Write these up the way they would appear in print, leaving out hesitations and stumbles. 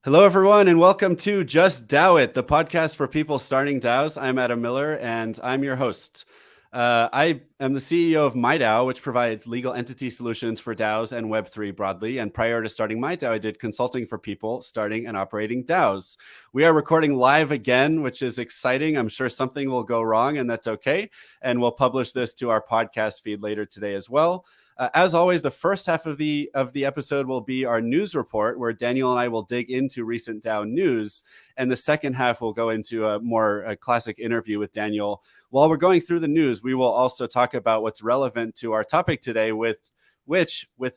Hello, everyone, and welcome to Just DAO It, the podcast for people starting DAOs. I'm Adam Miller, and I'm your host. I am the CEO of MyDAO, which provides legal entity solutions for DAOs and Web3 broadly. And prior to starting MyDAO, I did consulting for people starting and operating DAOs. We are recording live again, which is exciting. I'm sure something will go wrong, and that's okay. And we'll publish this to our podcast feed later today as well. As always, the first half of the episode will be our news report, where Daniel and I will dig into recent DAO news, and the second half will go into a more classic interview with Daniel. While we're going through the news, we will also talk about what's relevant to our topic today, with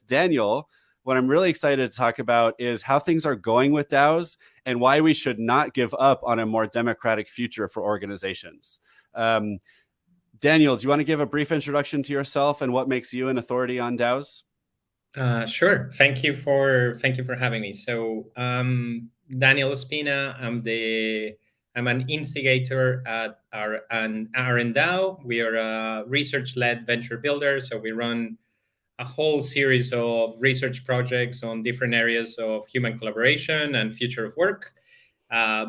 Daniel. What I'm really excited to talk about is how things are going with DAOs and why we should not give up on a more democratic future for organizations. Daniel, do you want to give a brief introduction to yourself and what makes you an authority on DAOs? Sure. Thank you for having me. So, Daniel Ospina. I'm an instigator at an RnDAO. We are a research-led venture builder. So we run a whole series of research projects on different areas of human collaboration and future of work.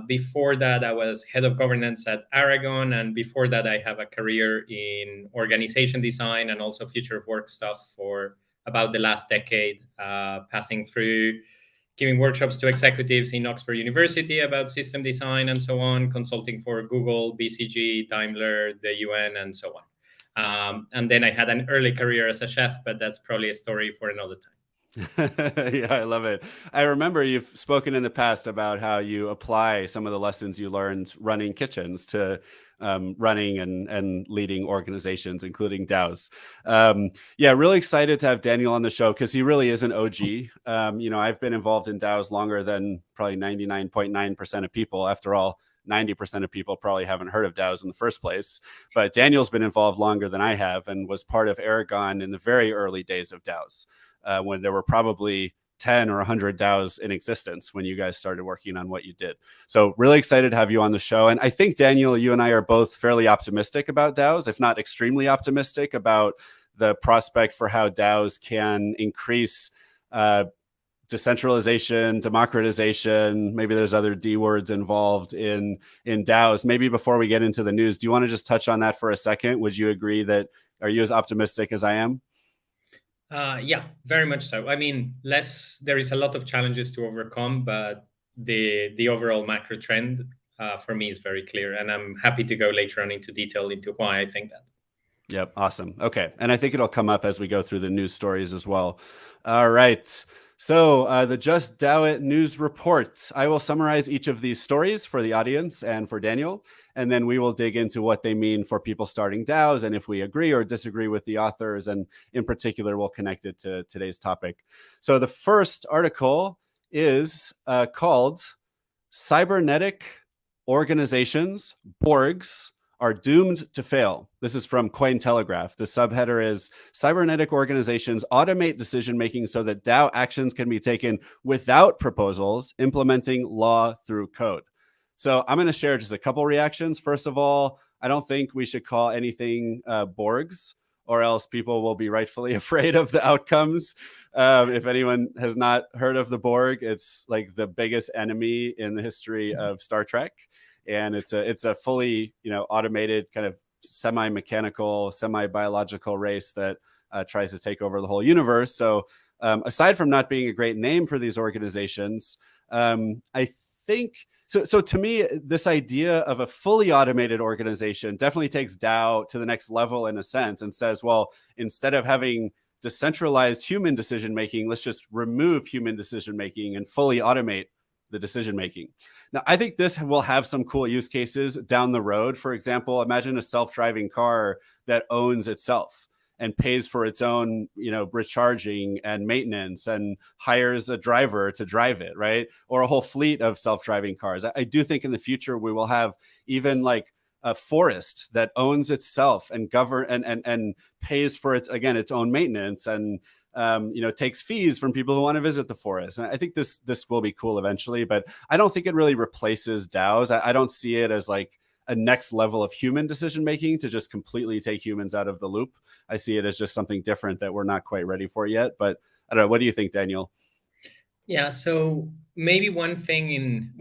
Before that, I was head of governance at Aragon. And before that, I have a career in organization design and also future of work stuff for about the last decade, passing through giving workshops to executives in Oxford University about system design and so on, consulting for Google, BCG, Daimler, the UN, and so on. And then I had an early career as a chef, but that's probably a story for another time. Yeah, I love it. I remember you've spoken in the past about how you apply some of the lessons you learned running kitchens to running and leading organizations, including DAOs. Yeah, really excited to have Daniel on the show because he really is an OG. I've been involved in DAOs longer than probably 99.9% of people. After all, 90% of people probably haven't heard of DAOs in the first place. But Daniel's been involved longer than I have and was part of Aragon in the very early days of DAOs. When there were probably 10 or 100 DAOs in existence when you guys started working on what you did. So really excited to have you on the show. And I think, Daniel, you and I are both fairly optimistic about DAOs, if not extremely optimistic about the prospect for how DAOs can increase decentralization, democratization. Maybe there's other D words involved in DAOs. Maybe before we get into the news, do you want to just touch on that for a second? Would you agree that, are you as optimistic as I am? Yeah, very much so. I mean, there is a lot of challenges to overcome, but the overall macro trend for me is very clear. And I'm happy to go later on into detail into why I think that. Yep. Awesome. Okay. And I think it'll come up as we go through the news stories as well. All right. So the Just DAO It news report. I will summarize each of these stories for the audience and for Daniel, and then we will dig into what they mean for people starting DAOs and if we agree or disagree with the authors. And in particular, we'll connect it to today's topic. So the first article is called Cybernetic Organizations, Borgs, are doomed to fail. This is from Cointelegraph. The subheader is Cybernetic Organizations automate decision-making so that DAO actions can be taken without proposals, implementing law through code. So I'm going to share just a couple reactions. First of all, I don't think we should call anything Borgs, or else people will be rightfully afraid of the outcomes. If anyone has not heard of the Borg, it's like the biggest enemy in the history of Star Trek. And it's a fully, automated kind of semi-mechanical, semi-biological race that tries to take over the whole universe. So aside from not being a great name for these organizations, I think, so to me, this idea of a fully automated organization definitely takes DAO to the next level in a sense and says, well, instead of having decentralized human decision-making, let's just remove human decision-making and fully automate the decision-making. Now, I think this will have some cool use cases down the road. For example, imagine a self-driving car that owns itself and pays for its own, recharging and maintenance and hires a driver to drive it, right? Or a whole fleet of self-driving cars. I do think in the future we will have even like a forest that owns itself and and pays for its own maintenance and takes fees from people who want to visit the forest. And I think this will be cool eventually, but I don't think it really replaces DAOs. I don't see it as like a next level of human decision making to just completely take humans out of the loop. I see it as just something different that we're not quite ready for yet. But I don't know. What do you think, Daniel? Yeah, so maybe one thing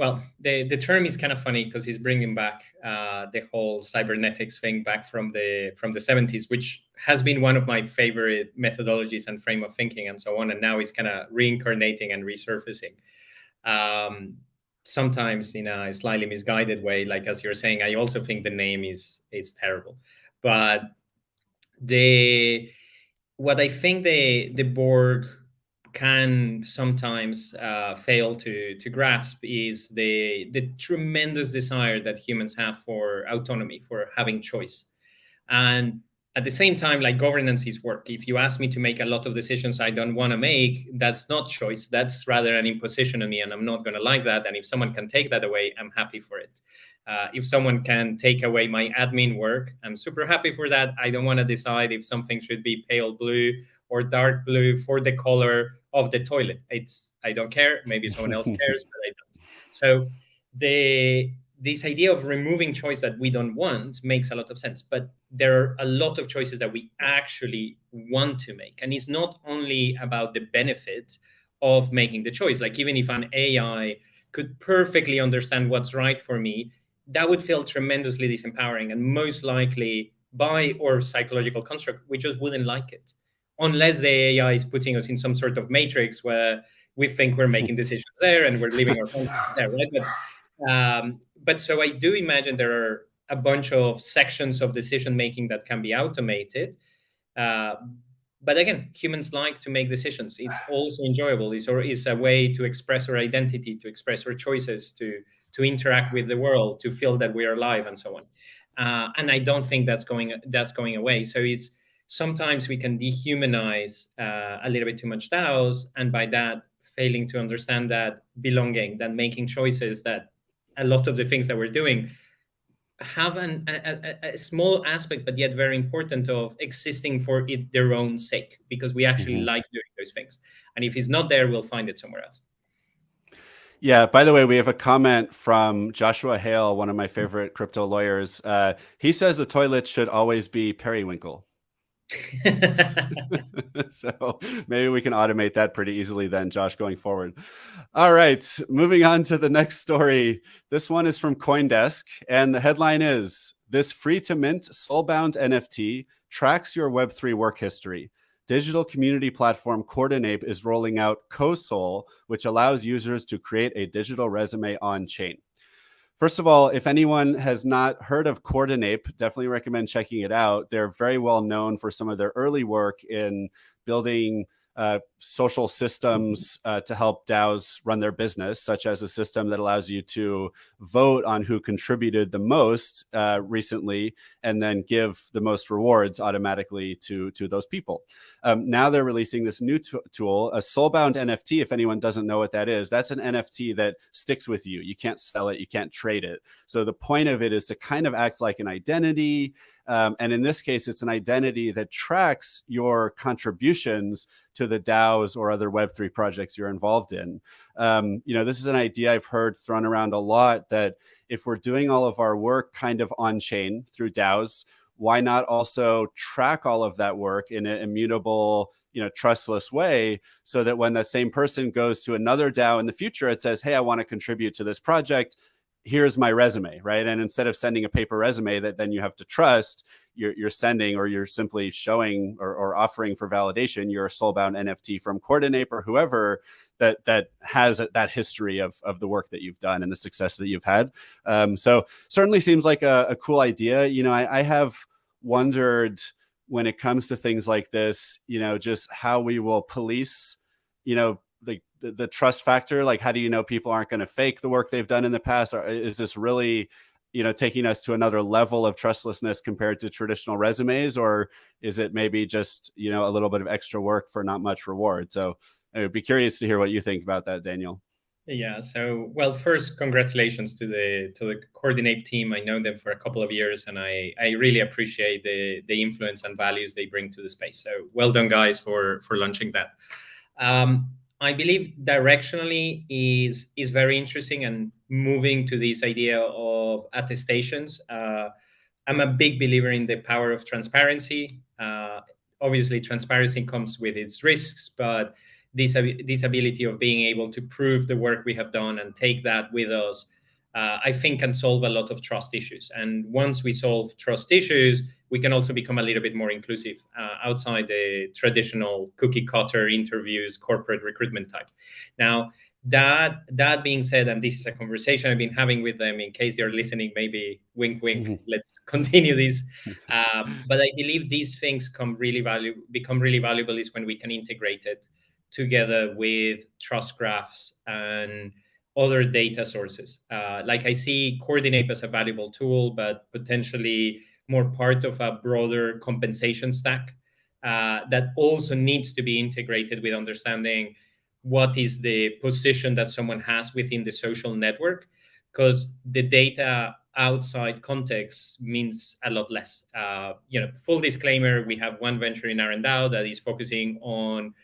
the term is kind of funny because he's bringing back the whole cybernetics thing back from the 70s, which has been one of my favorite methodologies and frame of thinking and so on, and now it's kind of reincarnating and resurfacing. Um, Sometimes in a slightly misguided way, like as you're saying. I also think the name is terrible, but the what I think the Borg can sometimes fail to grasp is the tremendous desire that humans have for autonomy, for having choice. And at the same time, like, governance is work. If you ask me to make a lot of decisions I don't want to make, that's not choice. That's rather an imposition on me, and I'm not going to like that. And if someone can take that away, I'm happy for it. If someone can take away my admin work, I'm super happy for that. I don't want to decide if something should be pale blue or dark blue for the color of the toilet. I don't care. Maybe someone else cares, but I don't. So this idea of removing choice that we don't want makes a lot of sense, but there are a lot of choices that we actually want to make, and it's not only about the benefit of making the choice. Like, even if an AI could perfectly understand what's right for me, that would feel tremendously disempowering, and most likely by our psychological construct, we just wouldn't like it, unless the AI is putting us in some sort of matrix where we think we're making decisions there and we're leaving our phone there, right? But so I do imagine there are a bunch of sections of decision making that can be automated. Uh, but again, humans like to make decisions. It's also enjoyable. It's a way to express our identity, to express our choices, to interact with the world, to feel that we are alive, and so on. And I don't think that's going away. So it's sometimes we can dehumanize a little bit too much DAOs, and by that failing to understand that belonging, that making choices, that a lot of the things that we're doing have a small aspect, but yet very important, of existing for their own sake, because we actually like doing those things. And if it's not there, we'll find it somewhere else. Yeah, by the way, we have a comment from Joshua Hale, one of my favorite crypto lawyers. He says the toilet should always be periwinkle. So maybe we can automate that pretty easily then, Josh, going forward. All right, moving on to the next story. This one is from CoinDesk, and the headline is, "This free-to-mint soul-bound NFT tracks your Web3 work history. Digital community platform Coordinape is rolling out CoSoul, which allows users to create a digital resume on-chain." First of all, if anyone has not heard of Coordinape, definitely recommend checking it out. They're very well known for some of their early work in building social systems to help DAOs run their business, such as a system that allows you to vote on who contributed the most recently, and then give the most rewards automatically to those people. Now they're releasing this new tool, a soulbound NFT. If anyone doesn't know what that is, that's an NFT that sticks with you. You can't sell it, you can't trade it. So the point of it is to kind of act like an identity. And in this case, it's an identity that tracks your contributions to the DAOs or other Web3 projects you're involved in. This is an idea I've heard thrown around a lot, that if we're doing all of our work kind of on chain through DAOs, why not also track all of that work in an immutable, trustless way, so that when that same person goes to another DAO in the future, it says, "Hey, I want to contribute to this project. Here's my resume," right? And instead of sending a paper resume that then you have to trust, you're sending, or you're simply showing or offering for validation, your soulbound NFT from Coordinape or whoever that has that history of the work that you've done and the success that you've had. So certainly seems like a cool idea. I have wondered, when it comes to things like this, just how we will police, the trust factor. Like, how do you know people aren't going to fake the work they've done in the past? Or is this really, taking us to another level of trustlessness compared to traditional resumes? Or is it maybe just, a little bit of extra work for not much reward? So I would be curious to hear what you think about that, Daniel. Yeah. So, well, first, congratulations to the Coordinape team. I know them for a couple of years, and I really appreciate the influence and values they bring to the space. So, well done, guys, for launching that. I believe directionally is very interesting, and moving to this idea of attestations. I'm a big believer in the power of transparency. Obviously, transparency comes with its risks, but this ability of being able to prove the work we have done and take that with us, I think can solve a lot of trust issues. And once we solve trust issues, we can also become a little bit more inclusive outside the traditional cookie cutter interviews, corporate recruitment type. Now, that being said, and this is a conversation I've been having with them, in case they're listening, maybe wink, wink, let's continue this. But I believe these things become really valuable is when we can integrate it together with trust graphs and other data sources. Like I see Coordinate as a valuable tool, but potentially more part of a broader compensation stack that also needs to be integrated with understanding what is the position that someone has within the social network, because the data outside context means a lot less. Full disclaimer, we have one venture in RnDAO that is focusing on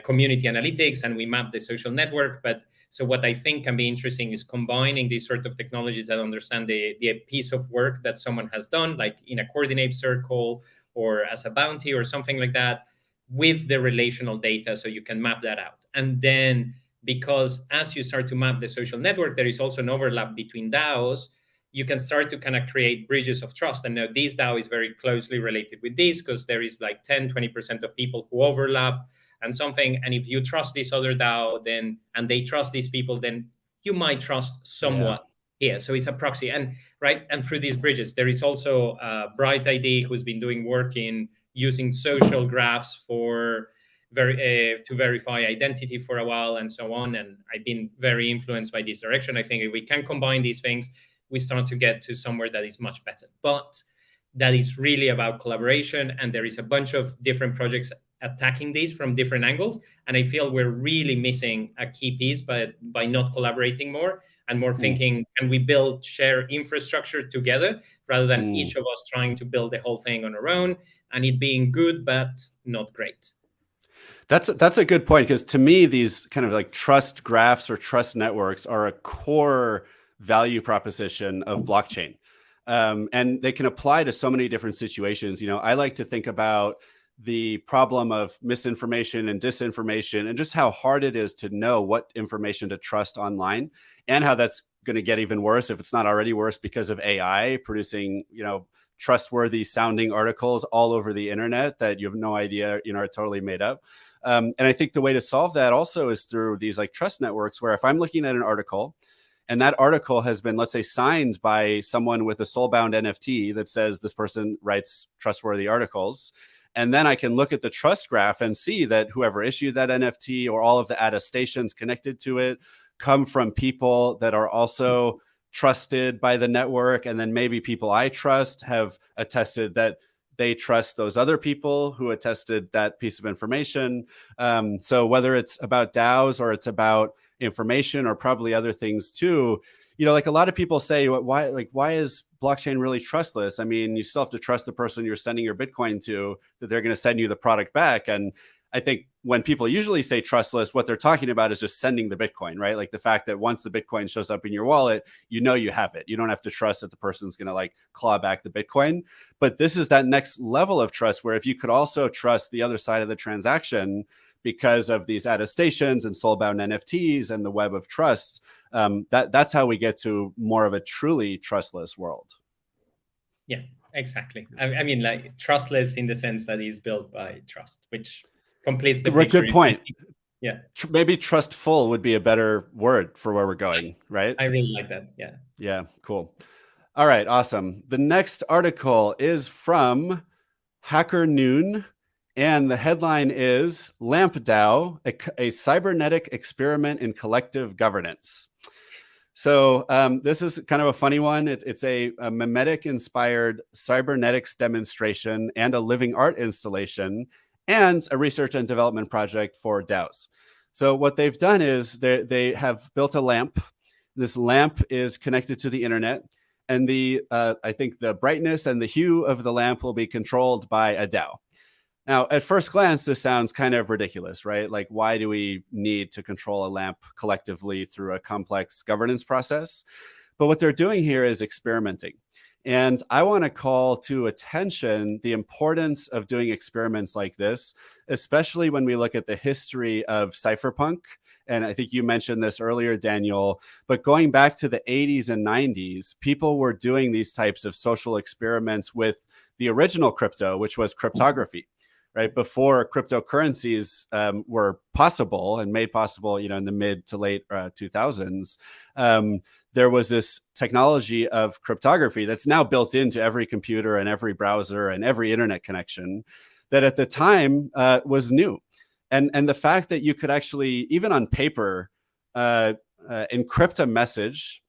community analytics, and we map the social network. But so what I think can be interesting is combining these sort of technologies that understand the piece of work that someone has done, like in a Coordinate circle or as a bounty or something like that, with the relational data, so you can map that out. And then, because as you start to map the social network, there is also an overlap between DAOs, you can start to kind of create bridges of trust. And now this DAO is very closely related with this, because there is like 10-20% of people who overlap and something. And if you trust this other DAO, then, and they trust these people, then you might trust somewhat. Yeah. So it's a proxy. And right. And through these bridges, there is also Bright ID, who's been doing work in using social graphs for to verify identity for a while and so on. And I've been very influenced by this direction. I think if we can combine these things, we start to get to somewhere that is much better. But that is really about collaboration. And there is a bunch of different projects attacking these from different angles. And I feel we're really missing a key piece by not collaborating more and more thinking, can we build shared infrastructure together rather than each of us trying to build the whole thing on our own and it being good, but not great. That's a good point, because to me, these kind of like trust graphs or trust networks are a core value proposition of blockchain. And they can apply to so many different situations. I like to think about the problem of misinformation and disinformation and just how hard it is to know what information to trust online, and how that's going to get even worse if it's not already worse because of AI producing, trustworthy sounding articles all over the internet that you have no idea, are totally made up. And I think the way to solve that also is through these like trust networks, where if I'm looking at an article and that article has been, let's say, signed by someone with a soulbound NFT that says this person writes trustworthy articles, and then I can look at the trust graph and see that whoever issued that NFT or all of the attestations connected to it come from people that are also trusted by the network. And then maybe people I trust have attested that they trust those other people who attested that piece of information. So whether it's about DAOs or it's about information or probably other things too, like a lot of people say, why is blockchain really trustless? I mean, you still have to trust the person you're sending your Bitcoin to, that they're going to send you the product back. And I think when people usually say trustless, what they're talking about is just sending the Bitcoin, right? Like the fact that once the Bitcoin shows up in your wallet, you have it. You don't have to trust that the person's going to like claw back the Bitcoin. But this is that next level of trust, where if you could also trust the other side of the transaction because of these attestations and soulbound NFTs and the web of trust, that's how we get to more of a truly trustless world. Yeah, exactly. I mean, like trustless in the sense that is built by trust, which completes the picture. Good point. Yeah. Maybe trustful would be a better word for where we're going, right? I really like that. Yeah. Yeah, cool. All right, awesome. The next article is from Hacker Noon, and the headline is LAMP DAO, a cybernetic experiment in collective governance. So this is kind of a funny one. It's a memetic-inspired cybernetics demonstration and a living art installation and a research and development project for DAOs. So what they've done is they have built a lamp. This lamp is connected to the internet, and I think the brightness and the hue of the lamp will be controlled by a DAO. Now, at first glance, this sounds kind of ridiculous, right? Like, why do we need to control a lamp collectively through a complex governance process? But what they're doing here is experimenting. And I want to call to attention the importance of doing experiments like this, especially when we look at the history of cypherpunk. And I think you mentioned this earlier, Daniel, but going back to the 80s and 90s, people were doing these types of social experiments with the original crypto, which was cryptography, right? Before cryptocurrencies were possible and made possible, in the mid to late 2000s, there was this technology of cryptography that's now built into every computer and every browser and every internet connection that at the time was new. And the fact that you could actually, even on paper, encrypt a message,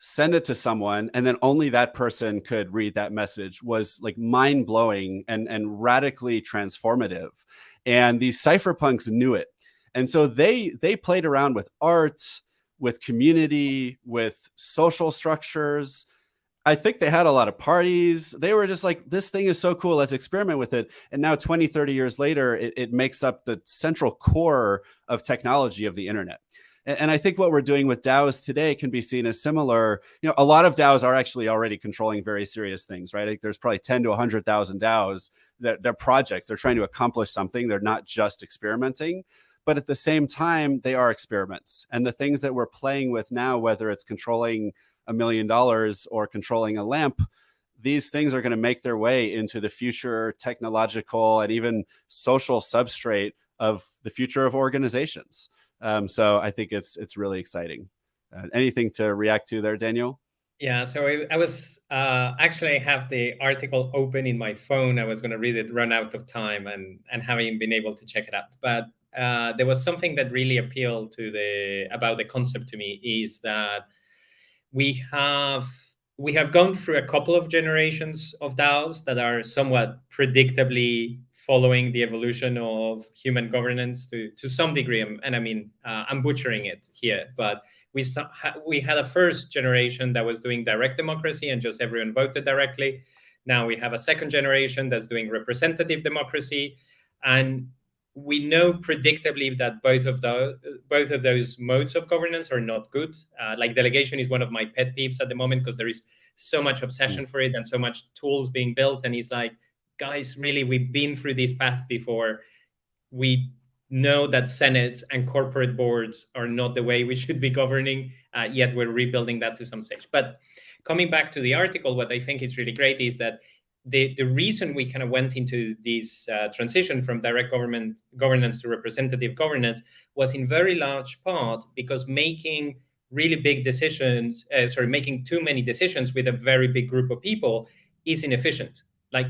send it to someone, and then only that person could read that message was like mind-blowing and radically transformative. And these cypherpunks knew it. And so they played around with art, with community, with social structures. I think they had a lot of parties. They were just like, this thing is so cool, let's experiment with it. And now 20, 30 years later, it makes up the central core of technology of the internet. And I think what we're doing with DAOs today can be seen as similar. A lot of DAOs are actually already controlling very serious things, right? Like there's probably 10 to 100,000 DAOs that they're projects. They're trying to accomplish something. They're not just experimenting. But at the same time, they are experiments. And the things that we're playing with now, whether it's controlling $1 million or controlling a lamp, these things are going to make their way into the future technological and even social substrate of the future of organizations. So I think it's really exciting. Anything to react to there, Daniel? Yeah, so I was actually, I have the article open in my phone. I was going to read it, run out of time, and having been able to check it out. But there was something that really appealed about the concept to me, is that we have gone through a couple of generations of DAOs that are somewhat predictably following the evolution of human governance to some degree. And I mean, I'm butchering it here, but we had a first generation that was doing direct democracy and just everyone voted directly. Now we have a second generation that's doing representative democracy, and we know predictably that both of those modes of governance are not good. Like delegation is one of my pet peeves at the moment, because there is so much obsession for it and so much tools being built. And it's like, guys, really, we've been through this path before. We know that senates and corporate boards are not the way we should be governing, yet we're rebuilding that to some stage. But coming back to the article, what I think is really great is that the reason we kind of went into this transition from direct governance to representative governance was in very large part because making really big decisions, making too many decisions with a very big group of people is inefficient. Like,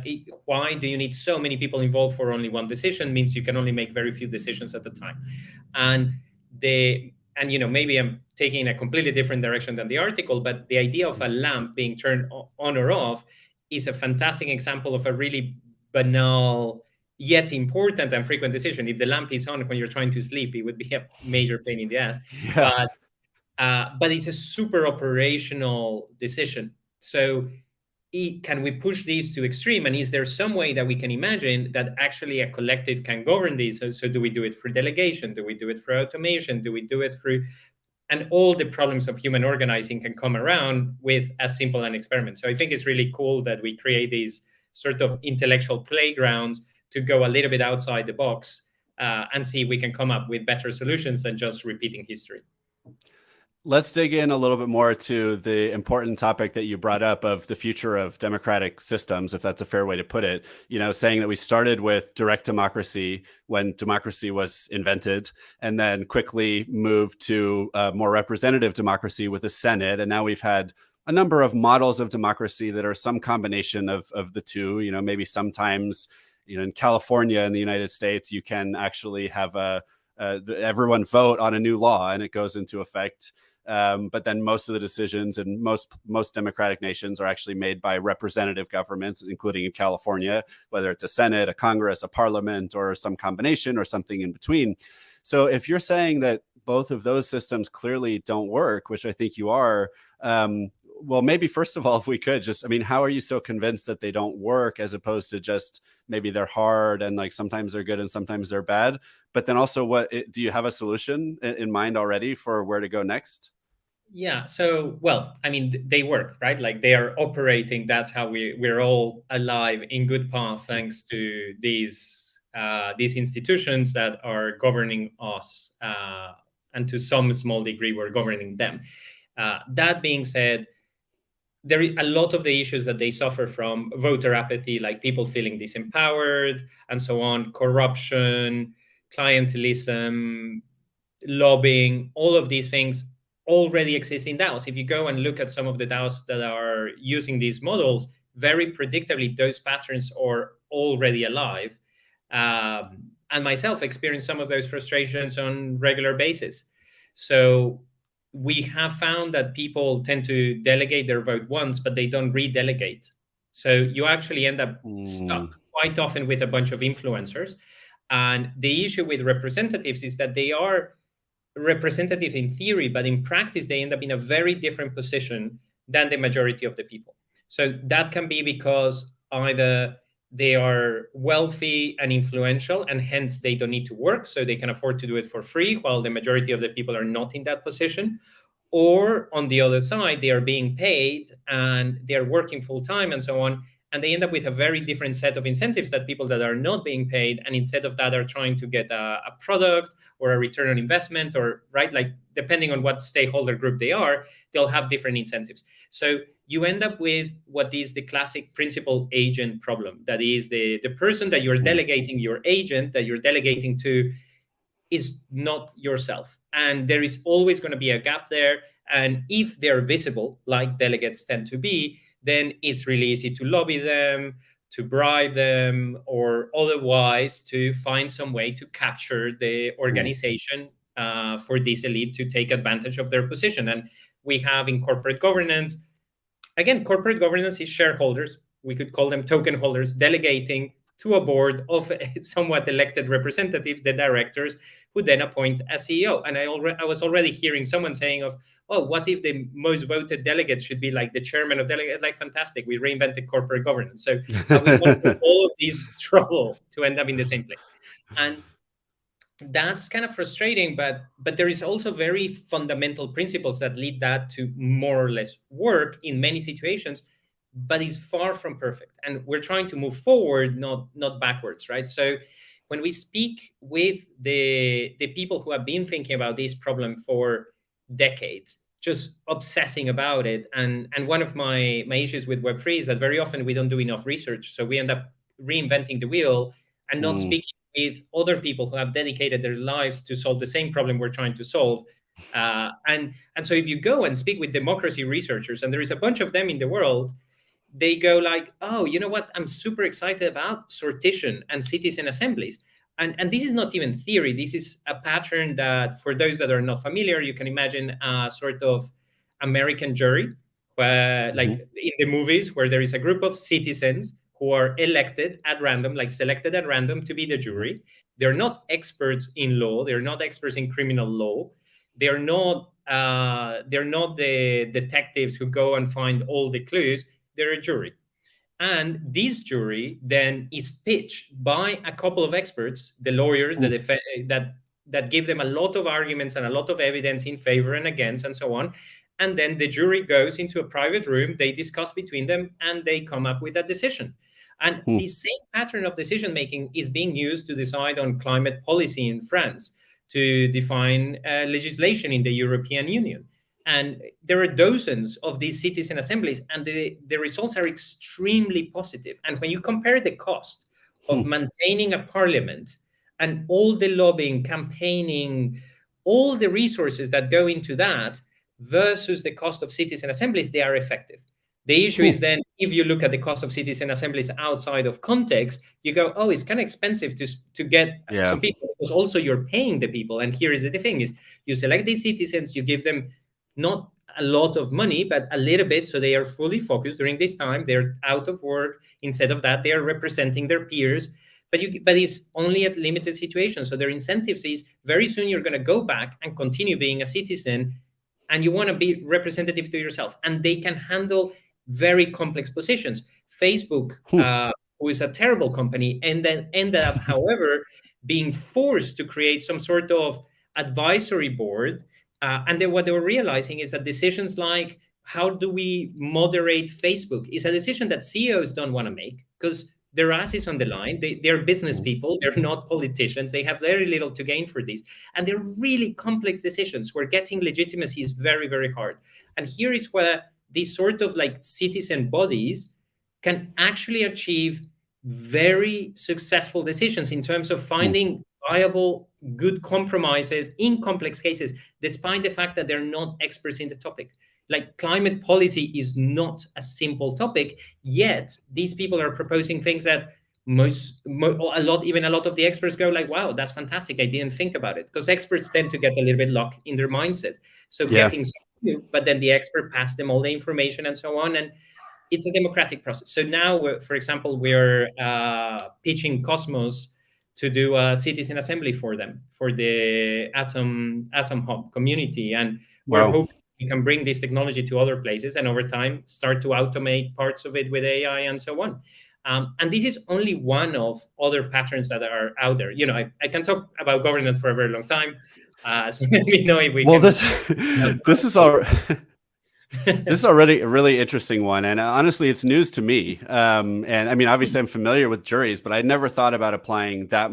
why do you need so many people involved for only one decision? Means you can only make very few decisions at a time. And maybe I'm taking a completely different direction than the article, but the idea of a lamp being turned on or off is a fantastic example of a really banal yet important and frequent decision. If the lamp is on when you're trying to sleep, it would be a major pain in the ass. Yeah. But it's a super operational decision. So can we push these to extreme? And is there some way that we can imagine that actually a collective can govern these? So do we do it through delegation? Do we do it through automation? Do we do it through... And all the problems of human organizing can come around with as simple an experiment. So I think it's really cool that we create these sort of intellectual playgrounds to go a little bit outside the box and see if we can come up with better solutions than just repeating history. Let's dig in a little bit more to the important topic that you brought up of the future of democratic systems, if that's a fair way to put it. Saying that we started with direct democracy when democracy was invented, and then quickly moved to more representative democracy with the Senate. And now we've had a number of models of democracy that are some combination of the two. Maybe sometimes, in California in the United States, you can actually have everyone vote on a new law and it goes into effect. But then most of the decisions in most democratic nations are actually made by representative governments, including in California, whether it's a Senate, a Congress, a parliament, or some combination or something in between. So if you're saying that both of those systems clearly don't work, which I think you are, well, maybe first of all, if we could just, how are you so convinced that they don't work, as opposed to just maybe they're hard and like sometimes they're good and sometimes they're bad? But then also, do you have a solution in mind already for where to go next? Yeah. So, well, I mean, they work, right? Like they are operating. That's how we're all alive in good path, thanks to these institutions that are governing us, and to some small degree, we're governing them. That being said, a lot of the issues that they suffer from, voter apathy, like people feeling disempowered and so on, corruption, clientelism, lobbying, all of these things already exist in DAOs. If you go and look at some of the DAOs that are using these models, very predictably, those patterns are already alive. And myself experience some of those frustrations on regular basis. So we have found that people tend to delegate their vote once, but they don't redelegate. So you actually end up stuck quite often with a bunch of influencers. And the issue with representatives is that they are representative in theory, but in practice, they end up in a very different position than the majority of the people. So that can be because either they are wealthy and influential, and hence they don't need to work, so they can afford to do it for free, while the majority of the people are not in that position. Or on the other side, they are being paid and they're working full time and so on. And they end up with a very different set of incentives that people that are not being paid, and instead of that are trying to get a product or a return on investment, or right, like depending on what stakeholder group they are, they'll have different incentives. So you end up with what is the classic principal agent problem. That is the person that you're delegating, your agent that you're delegating to, is not yourself. And there is always going to be a gap there. And if they're visible, like delegates tend to be, then it's really easy to lobby them, to bribe them, or otherwise to find some way to capture the organization, for this elite to take advantage of their position. And we have in corporate governance, again, corporate governance is shareholders, we could call them token holders, delegating to a board of somewhat elected representatives, the directors, who then appoint a CEO. And I was already hearing someone saying of, oh, what if the most voted delegate should be like the chairman of delegates? Like, fantastic, we reinvented corporate governance. So we want all of this trouble to end up in the same place. And that's kind of frustrating, but there is also very fundamental principles that lead that to more or less work in many situations, but is far from perfect. And we're trying to move forward, not backwards, right? So when we speak with the people who have been thinking about this problem for decades, just obsessing about it, and one of my issues with Web3 is that very often we don't do enough research, so we end up reinventing the wheel and not speaking with other people who have dedicated their lives to solve the same problem we're trying to solve. And so if you go and speak with democracy researchers, and there is a bunch of them in the world, they go like, oh, you know what? I'm super excited about sortition and citizen assemblies. And this is not even theory. This is a pattern that, for those that are not familiar, you can imagine a sort of American jury, where, like in the movies, where there is a group of citizens who are elected at random, like selected at random to be the jury. They're not experts in law. They're not experts in criminal law. They're not the detectives who go and find all the clues. They're a jury. And this jury then is pitched by a couple of experts, the lawyers, that give them a lot of arguments and a lot of evidence in favor and against and so on. And then the jury goes into a private room, they discuss between them, and they come up with a decision. And the same pattern of decision making is being used to decide on climate policy in France, to define legislation in the European Union. And there are dozens of these citizen assemblies, and the results are extremely positive. And when you compare the cost of maintaining a parliament and all the lobbying, campaigning, all the resources that go into that versus the cost of citizen assemblies, they are effective. The issue is then, if you look at the cost of citizen assemblies outside of context, you go, oh, it's kind of expensive to get some people, because also you're paying the people. And here is the thing is, you select these citizens, you give them not a lot of money, but a little bit, so they are fully focused during this time. They're out of work. Instead of that, they are representing their peers. But it's only at limited situations. So their incentives is, very soon you're going to go back and continue being a citizen, and you want to be representative to yourself. And they can handle very complex positions. Facebook, who is a terrible company, and then ended up, however, being forced to create some sort of advisory board And then what they were realizing is that decisions like how do we moderate Facebook is a decision that CEOs don't want to make because their ass is on the line. They're business people. They're not politicians. They have very little to gain for this. And they're really complex decisions where getting legitimacy is very, very hard. And here is where these sort of like citizen bodies can actually achieve very successful decisions in terms of finding viable, good compromises in complex cases, despite the fact that they're not experts in the topic. Like climate policy is not a simple topic, yet these people are proposing things that a lot of the experts go like, wow, that's fantastic. I didn't think about it, because experts tend to get a little bit locked in their mindset. So getting new, but then the expert passed them all the information and so on. And it's a democratic process. So now, for example, we're pitching Cosmos to do a citizen assembly for them, for the Atom Hub community. And we're hoping we can bring this technology to other places and over time start to automate parts of it with AI and so on. And this is only one of other patterns that are out there. You know, I can talk about governance for a very long time. So let me know if we can. This is all. This is already a really interesting one. And honestly, it's news to me. And I mean, obviously I'm familiar with juries, but I never thought about applying that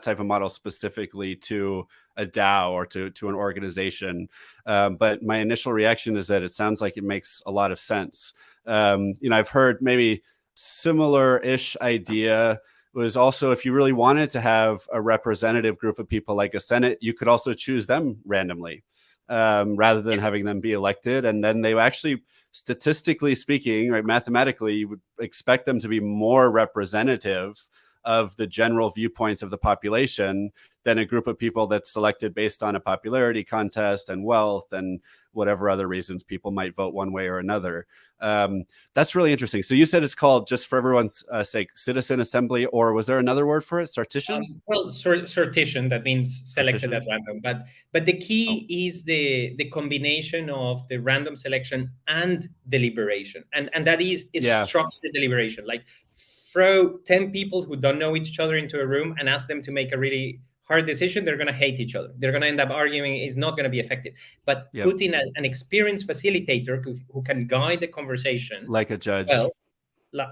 type of model specifically to a DAO or to an organization. But my initial reaction is that it sounds like it makes a lot of sense. I've heard maybe similar-ish idea was also, if you really wanted to have a representative group of people like a Senate, you could also choose them randomly. Rather than having them be elected. And then they actually, statistically speaking, right, mathematically, you would expect them to be more representative of the general viewpoints of the population than a group of people that's selected based on a popularity contest and wealth and whatever other reasons people might vote one way or another. That's really interesting. So you said it's called, just for everyone's sake, citizen assembly, or was there another word for it? Sortition? Sortition, that means selected at random. But the key is the combination of the random selection and deliberation. And that is structured deliberation. Like throw 10 people who don't know each other into a room and ask them to make a really hard decision, they're going to hate each other. They're going to end up arguing. It's not going to be effective. But put in an experienced facilitator who can guide the conversation. Like a judge. Well,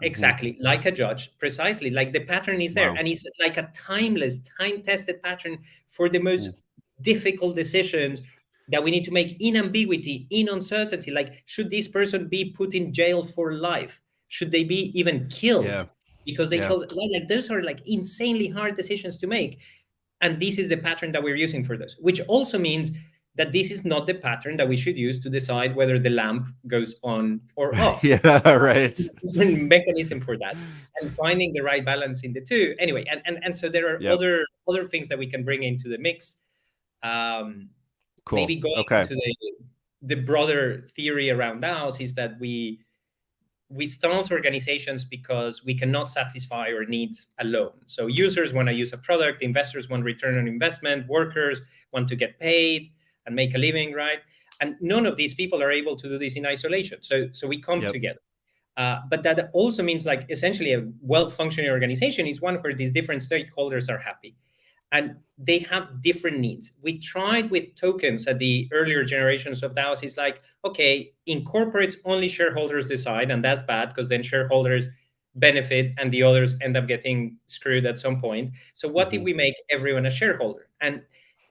exactly, like a judge, precisely. Like the pattern is there. And it's like a timeless, time-tested pattern for the most difficult decisions that we need to make in ambiguity, in uncertainty. Like, should this person be put in jail for life? Should they be even killed? Because they killed, like those are like insanely hard decisions to make. And this is the pattern that we're using for those, which also means that this is not the pattern that we should use to decide whether the lamp goes on or off. Right. Different mechanism for that, and finding the right balance in the two. Anyway, and so there are other things that we can bring into the mix. Cool. Maybe going to the broader theory around DAOs is that we start organizations because we cannot satisfy our needs alone. So users want to use a product, investors want return on investment, workers want to get paid and make a living, right? And none of these people are able to do this in isolation. So we come together. But that also means, like, essentially a well-functioning organization is one where these different stakeholders are happy. And they have different needs. We tried with tokens at the earlier generations of DAOs. It's like, okay, in corporates, only shareholders decide, and that's bad because then shareholders benefit and the others end up getting screwed at some point. So what if we make everyone a shareholder? And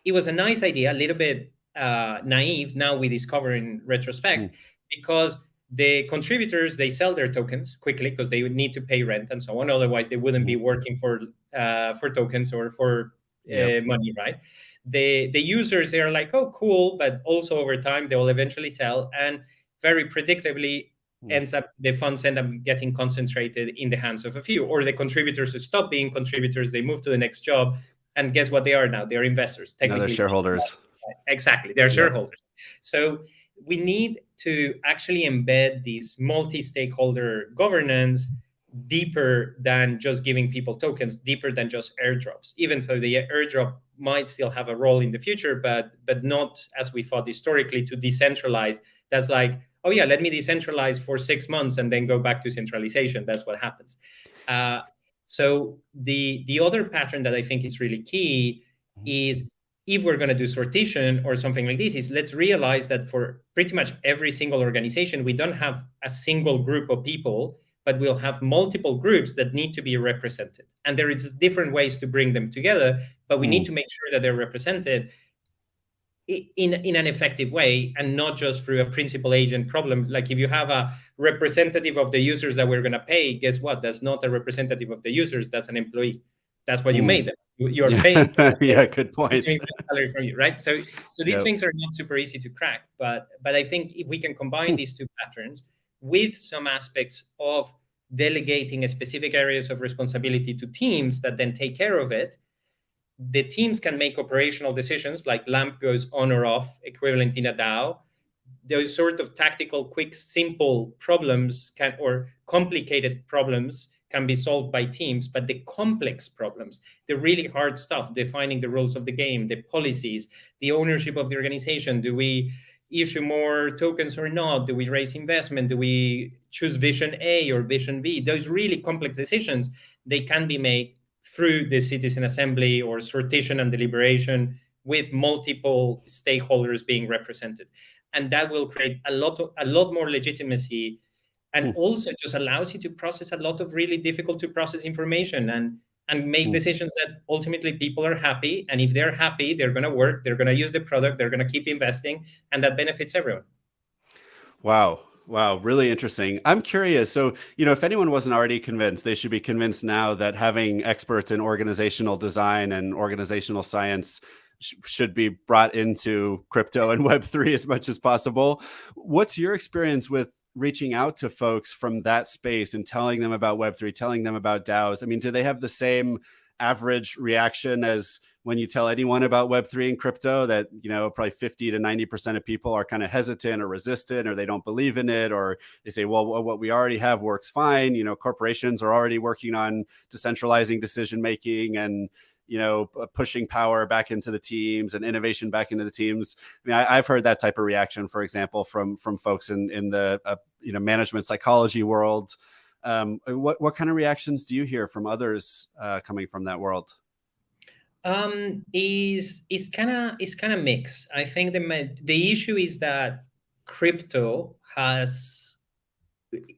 it was a nice idea, a little bit naive. Now we discover in retrospect, because the contributors, they sell their tokens quickly because they would need to pay rent and so on. Otherwise, they wouldn't be working for tokens or for money, right? The users, they're like, oh, cool, but also over time they will eventually sell, and very predictably the funds end up getting concentrated in the hands of a few, or the contributors stop being contributors, they move to the next job, and guess what they are now? They're investors, technically. They're shareholders. Exactly, they're shareholders. So we need to actually embed this multi-stakeholder governance deeper than just giving people tokens, deeper than just airdrops, even though the airdrop might still have a role in the future, but not as we thought historically, to decentralize. That's like, oh yeah, let me decentralize for 6 months and then go back to centralization. That's what happens. So the other pattern that I think is really key is if we're going to do sortition or something like this, is let's realize that for pretty much every single organization, we don't have a single group of people, but we'll have multiple groups that need to be represented. And there is different ways to bring them together, but we need to make sure that they're represented in an effective way, and not just through a principal agent problem. Like if you have a representative of the users that we're going to pay, guess what? That's not a representative of the users. That's an employee. That's what you made them. You're paying. Yeah, good point. Salary from you, right? So these things are not super easy to crack. But I think if we can combine these two patterns with some aspects of delegating specific areas of responsibility to teams that then take care of it, the teams can make operational decisions like lamp goes on or off, equivalent in a DAO. Those sort of tactical, quick, simple problems or complicated problems can be solved by teams, but the complex problems, the really hard stuff, defining the rules of the game, the policies, the ownership of the organization, do we issue more tokens or not? Do we raise investment? Do we choose vision A or vision B? Those really complex decisions, they can be made through the citizen assembly or sortition and deliberation with multiple stakeholders being represented. And that will create a lot more legitimacy, and also just allows you to process a lot of really difficult to process information and make decisions that ultimately people are happy. And if they're happy, they're going to work, they're going to use the product, they're going to keep investing, and that benefits everyone. Wow. Really interesting. I'm curious. So, if anyone wasn't already convinced, they should be convinced now that having experts in organizational design and organizational science should be brought into crypto and Web3 as much as possible. What's your experience with reaching out to folks from that space and telling them about Web3, telling them about DAOs? I mean, do they have the same average reaction as when you tell anyone about Web3 and crypto, that, probably 50 to 90% of people are kind of hesitant or resistant, or they don't believe in it, or they say, well, what we already have works fine. Corporations are already working on decentralizing decision-making and, pushing power back into the teams and innovation back into the teams. I mean, I've heard that type of reaction, for example, from folks in the management psychology world. What kind of reactions do you hear from others coming from that world? Is kind of mixed. I think the issue is that crypto has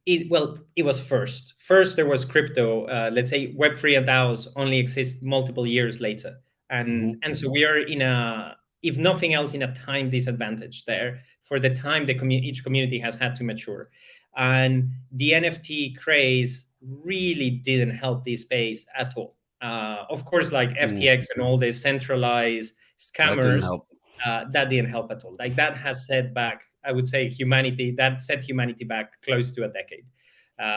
it was first there was crypto. Let's say Web3 and DAOs only exist multiple years later, and so we are in a, if nothing else, in a time disadvantage there for the time each community has had to mature. And the NFT craze really didn't help this space at all. Of course, like FTX and all the centralized scammers, that didn't help at all. Like that has set back, I would say, set humanity back close to a decade,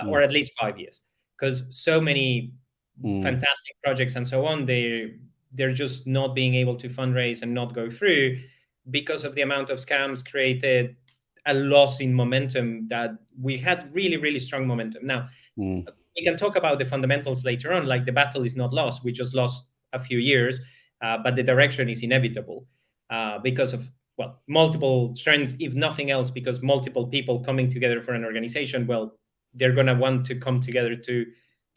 or at least 5 years, because so many fantastic projects and so on, they're just not being able to fundraise and not go through because of the amount of scams created, a loss in momentum that we had really, really strong momentum. Now, we can talk about the fundamentals later on, like the battle is not lost. We just lost a few years, but the direction is inevitable because of, multiple trends, if nothing else, because multiple people coming together for an organization, they're going to want to come together to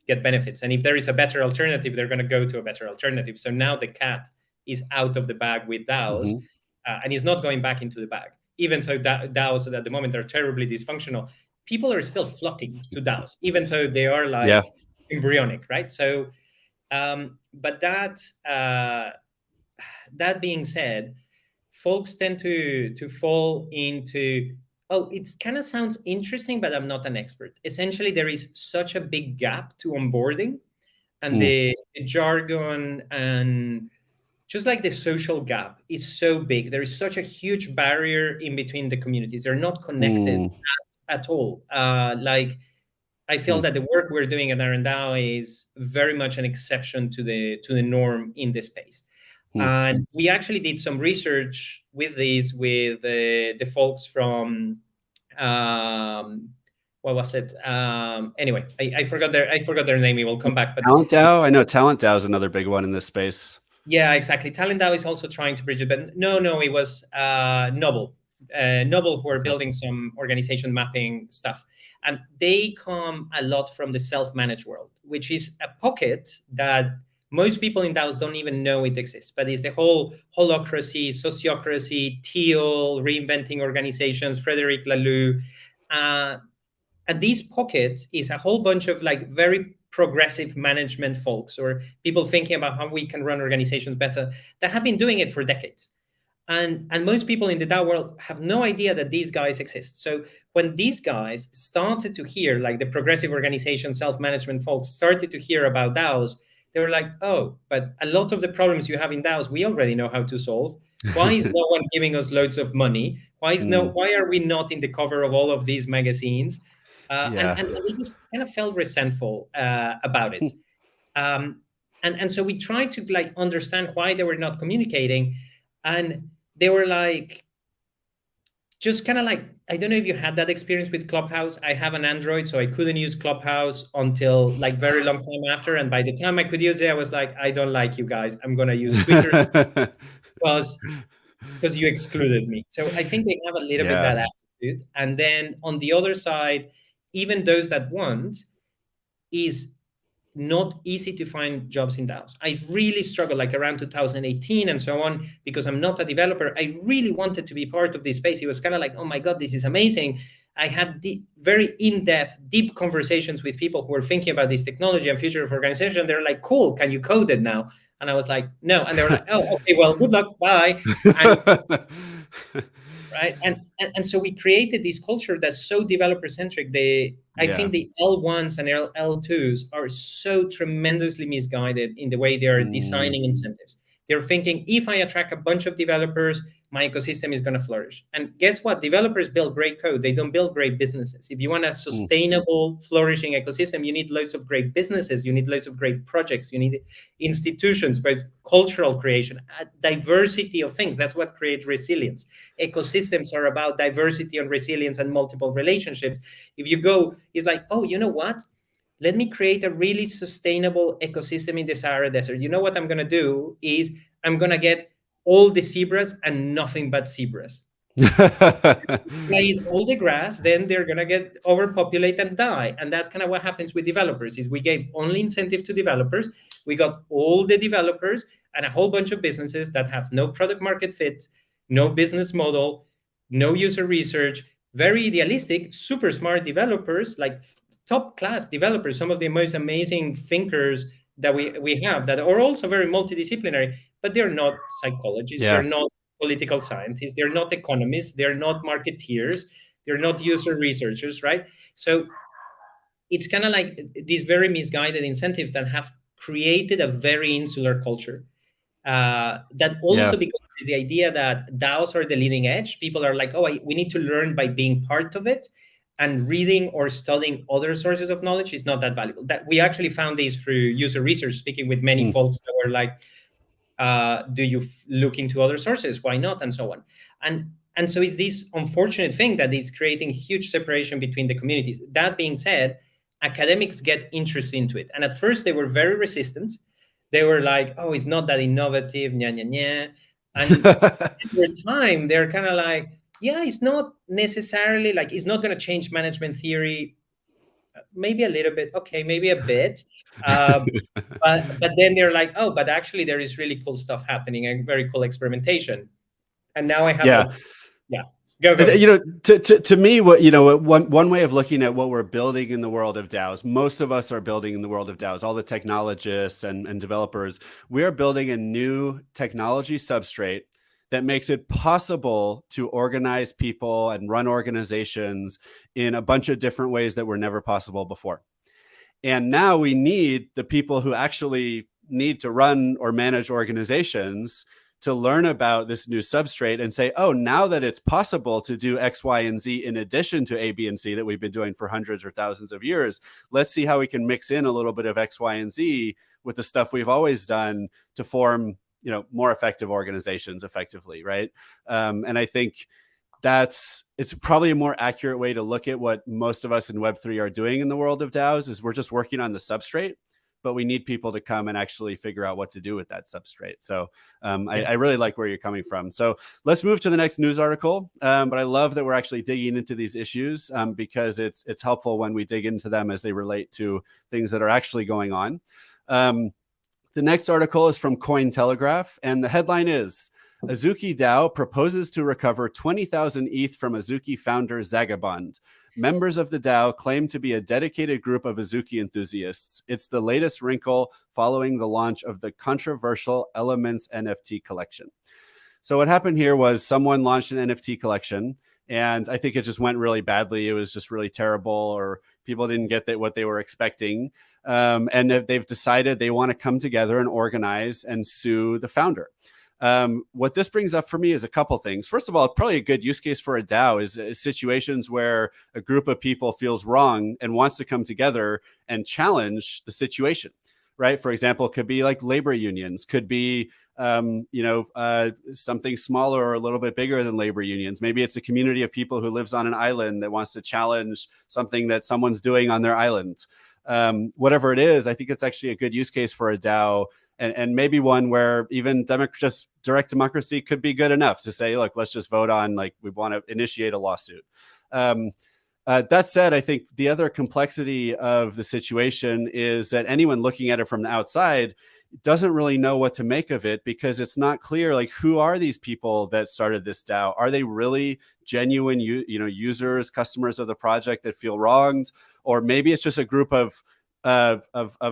get benefits. And if there is a better alternative, they're going to go to a better alternative. So now the cat is out of the bag with DAOs, and is not going back into the bag. Even though DAOs at the moment are terribly dysfunctional, people are still flocking to DAOs, even though they are embryonic, right? So, but that being said, folks tend to fall into, it kind of sounds interesting, but I'm not an expert. Essentially, there is such a big gap to onboarding, and the jargon and just like the social gap is so big. There is such a huge barrier in between the communities. They're not connected at all. Like I feel that the work we're doing at RnDAO is very much an exception to the norm in this space. And we actually did some research with the folks from what was it? Anyway, I forgot their name. We will come back. But Talent DAO. I know Talent DAO is another big one in this space. Yeah, exactly. Talent DAO is also trying to bridge it, but no, it was Noble, who are building some organization mapping stuff, and they come a lot from the self-managed world, which is a pocket that Most people in DAOs don't even know it exists, but it's the whole holocracy, sociocracy, Thiel, reinventing organizations, Frederic Laloux. And these pockets is a whole bunch of like very progressive management folks or people thinking about how we can run organizations better that have been doing it for decades. And most people in the DAO world have no idea that these guys exist. So when these guys started to hear, like the progressive organization, self-management folks started to hear about DAOs, they were like, oh, but a lot of the problems you have in DAOs, we already know how to solve. Why is no one giving us loads of money? Why are we not in the cover of all of these magazines? And they just kind of felt resentful about it. And so we tried to like understand why they were not communicating. And they were like, just kind of like, I don't know if you had that experience with Clubhouse. I have an Android, so I couldn't use Clubhouse until like very long time after. And by the time I could use it, I was like, I don't like you guys. I'm going to use Twitter because you excluded me. So I think they have a little bit that attitude. And then on the other side, even those that want, is not easy to find jobs in DAOs. I really struggled like around 2018 and so on, because I'm not a developer. I really wanted to be part of this space. It was kind of like, oh my God, this is amazing. I had very in-depth, deep conversations with people who were thinking about this technology and future of organization. They're like, cool, can you code it now? And I was like, no. And they were like, oh, okay, well, good luck, bye. And, right. And so we created this culture that's so developer-centric. I think the L1s and L2s are so tremendously misguided in the way they are designing incentives. They're thinking, if I attract a bunch of developers, my ecosystem is going to flourish. And guess what? Developers build great code. They don't build great businesses. If you want a sustainable, flourishing ecosystem, you need loads of great businesses. You need loads of great projects. You need institutions, but cultural creation, a diversity of things. That's what creates resilience. Ecosystems are about diversity and resilience and multiple relationships. If you go, it's like, oh, you know what? Let me create a really sustainable ecosystem in the Sahara Desert. You know what I'm going to do is I'm going to get all the zebras and nothing but zebras. Plant all the grass, then they're going to get overpopulated and die. And that's kind of what happens with developers is we gave only incentive to developers. We got all the developers and a whole bunch of businesses that have no product market fit, no business model, no user research, very idealistic, super smart developers, like top class developers, some of the most amazing thinkers that we have that are also very multidisciplinary, but they're not psychologists, they're not political scientists, they're not economists, they're not marketeers, they're not user researchers, right? So it's kind of like these very misguided incentives that have created a very insular culture. That also because of the idea that DAOs are the leading edge, people are like, oh, we need to learn by being part of it. And reading or studying other sources of knowledge is not that valuable. That we actually found this through user research, speaking with many folks that were like, do you look into other sources? Why not? And so on. And so it's this unfortunate thing that it's creating huge separation between the communities. That being said, academics get interested into it. And at first they were very resistant. They were like, oh, it's not that innovative, nya, nya, nya. And over time, they're kind of like, yeah, it's not necessarily like, it's not going to change management theory. Maybe a little bit. Okay, maybe a bit. But then they're like, oh, but actually there is really cool stuff happening and very cool experimentation. And now I have Go. You know, to me, what one way of looking at what we're building in the world of DAOs, most of us are building in the world of DAOs, all the technologists and developers, we are building a new technology substrate that makes it possible to organize people and run organizations in a bunch of different ways that were never possible before. And now we need the people who actually need to run or manage organizations to learn about this new substrate and say, oh, now that it's possible to do X, Y, and Z in addition to A, B, and C that we've been doing for hundreds or thousands of years, let's see how we can mix in a little bit of X, Y, and Z with the stuff we've always done to form, more effective organizations effectively, right? And I think it's probably a more accurate way to look at what most of us in Web3 are doing in the world of DAOs is we're just working on the substrate, but we need people to come and actually figure out what to do with that substrate. So I really like where you're coming from. So let's move to the next news article. But I love that we're actually digging into these issues because it's helpful when we dig into them as they relate to things that are actually going on. The next article is from Cointelegraph, and the headline is Azuki DAO proposes to recover 20,000 ETH from Azuki founder Zagabond. Members of the DAO claim to be a dedicated group of Azuki enthusiasts. It's the latest wrinkle following the launch of the controversial Elements NFT collection. So what happened here was someone launched an NFT collection, and I think it just went really badly. It was just really terrible, or people didn't get what they were expecting. And they've decided they want to come together and organize and sue the founder. What this brings up for me is a couple things. First of all, probably a good use case for a DAO is situations where a group of people feels wrong and wants to come together and challenge the situation, right? For example, it could be like labor unions, could be something smaller or a little bit bigger than labor unions. Maybe it's a community of people who lives on an island that wants to challenge something that someone's doing on their island. Whatever it is, I think it's actually a good use case for a DAO, and maybe one where even just direct democracy could be good enough to say, look, let's just vote on, like, we want to initiate a lawsuit. That said, I think the other complexity of the situation is that anyone looking at it from the outside doesn't really know what to make of it, because it's not clear, like, who are these people that started this DAO? Are they really genuine users, customers of the project that feel wronged? Or maybe it's just a group of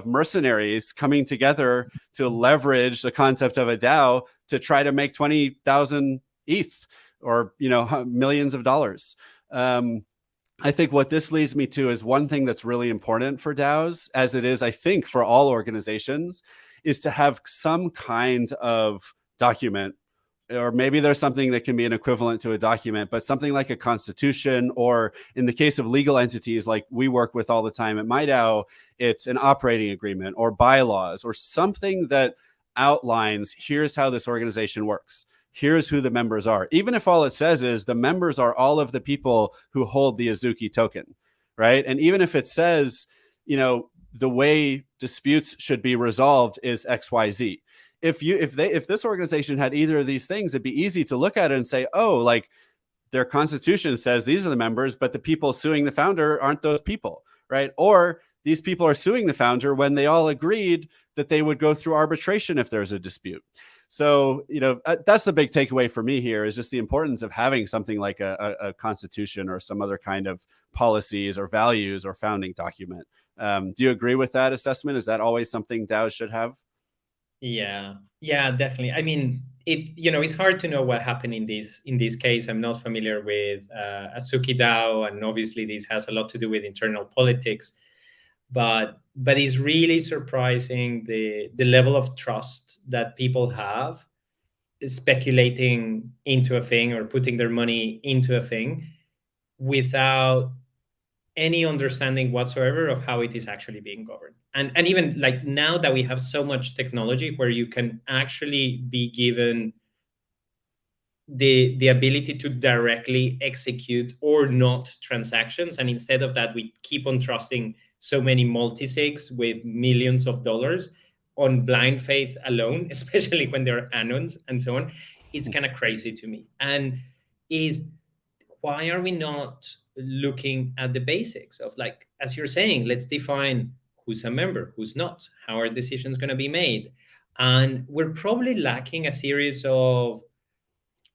mercenaries coming together to leverage the concept of a DAO to try to make 20,000 ETH or millions of dollars. I think what this leads me to is one thing that's really important for DAOs, as it is, I think, for all organizations, is to have some kind of document, or maybe there's something that can be an equivalent to a document, but something like a constitution, or in the case of legal entities like we work with all the time at my DAO, it's an operating agreement or bylaws or something that outlines, here's how this organization works. Here's who the members are. Even if all it says is the members are all of the people who hold the Azuki token, right? And even if it says, the way disputes should be resolved is XYZ. If this organization had either of these things, it'd be easy to look at it and say, oh, like, their constitution says these are the members, but the people suing the founder aren't those people, right? Or these people are suing the founder when they all agreed that they would go through arbitration if there's a dispute. So, that's the big takeaway for me here, is just the importance of having something like a constitution or some other kind of policies or values or founding document. Do you agree with that assessment? Is that always something DAOs should have? Yeah, definitely. I mean, it's hard to know what happened in this case. I'm not familiar with Azuki DAO, and obviously this has a lot to do with internal politics. But it's really surprising the level of trust that people have speculating into a thing or putting their money into a thing without any understanding whatsoever of how it is actually being governed. And even like now that we have so much technology where you can actually be given the ability to directly execute or not transactions, and instead of that, we keep on trusting so many multisigs with millions of dollars on blind faith alone, especially when they're anons and so on. It's kind of crazy to me. And why are we not looking at the basics of, like, as you're saying, let's define who's a member, who's not, how are decisions going to be made? And we're probably lacking a series of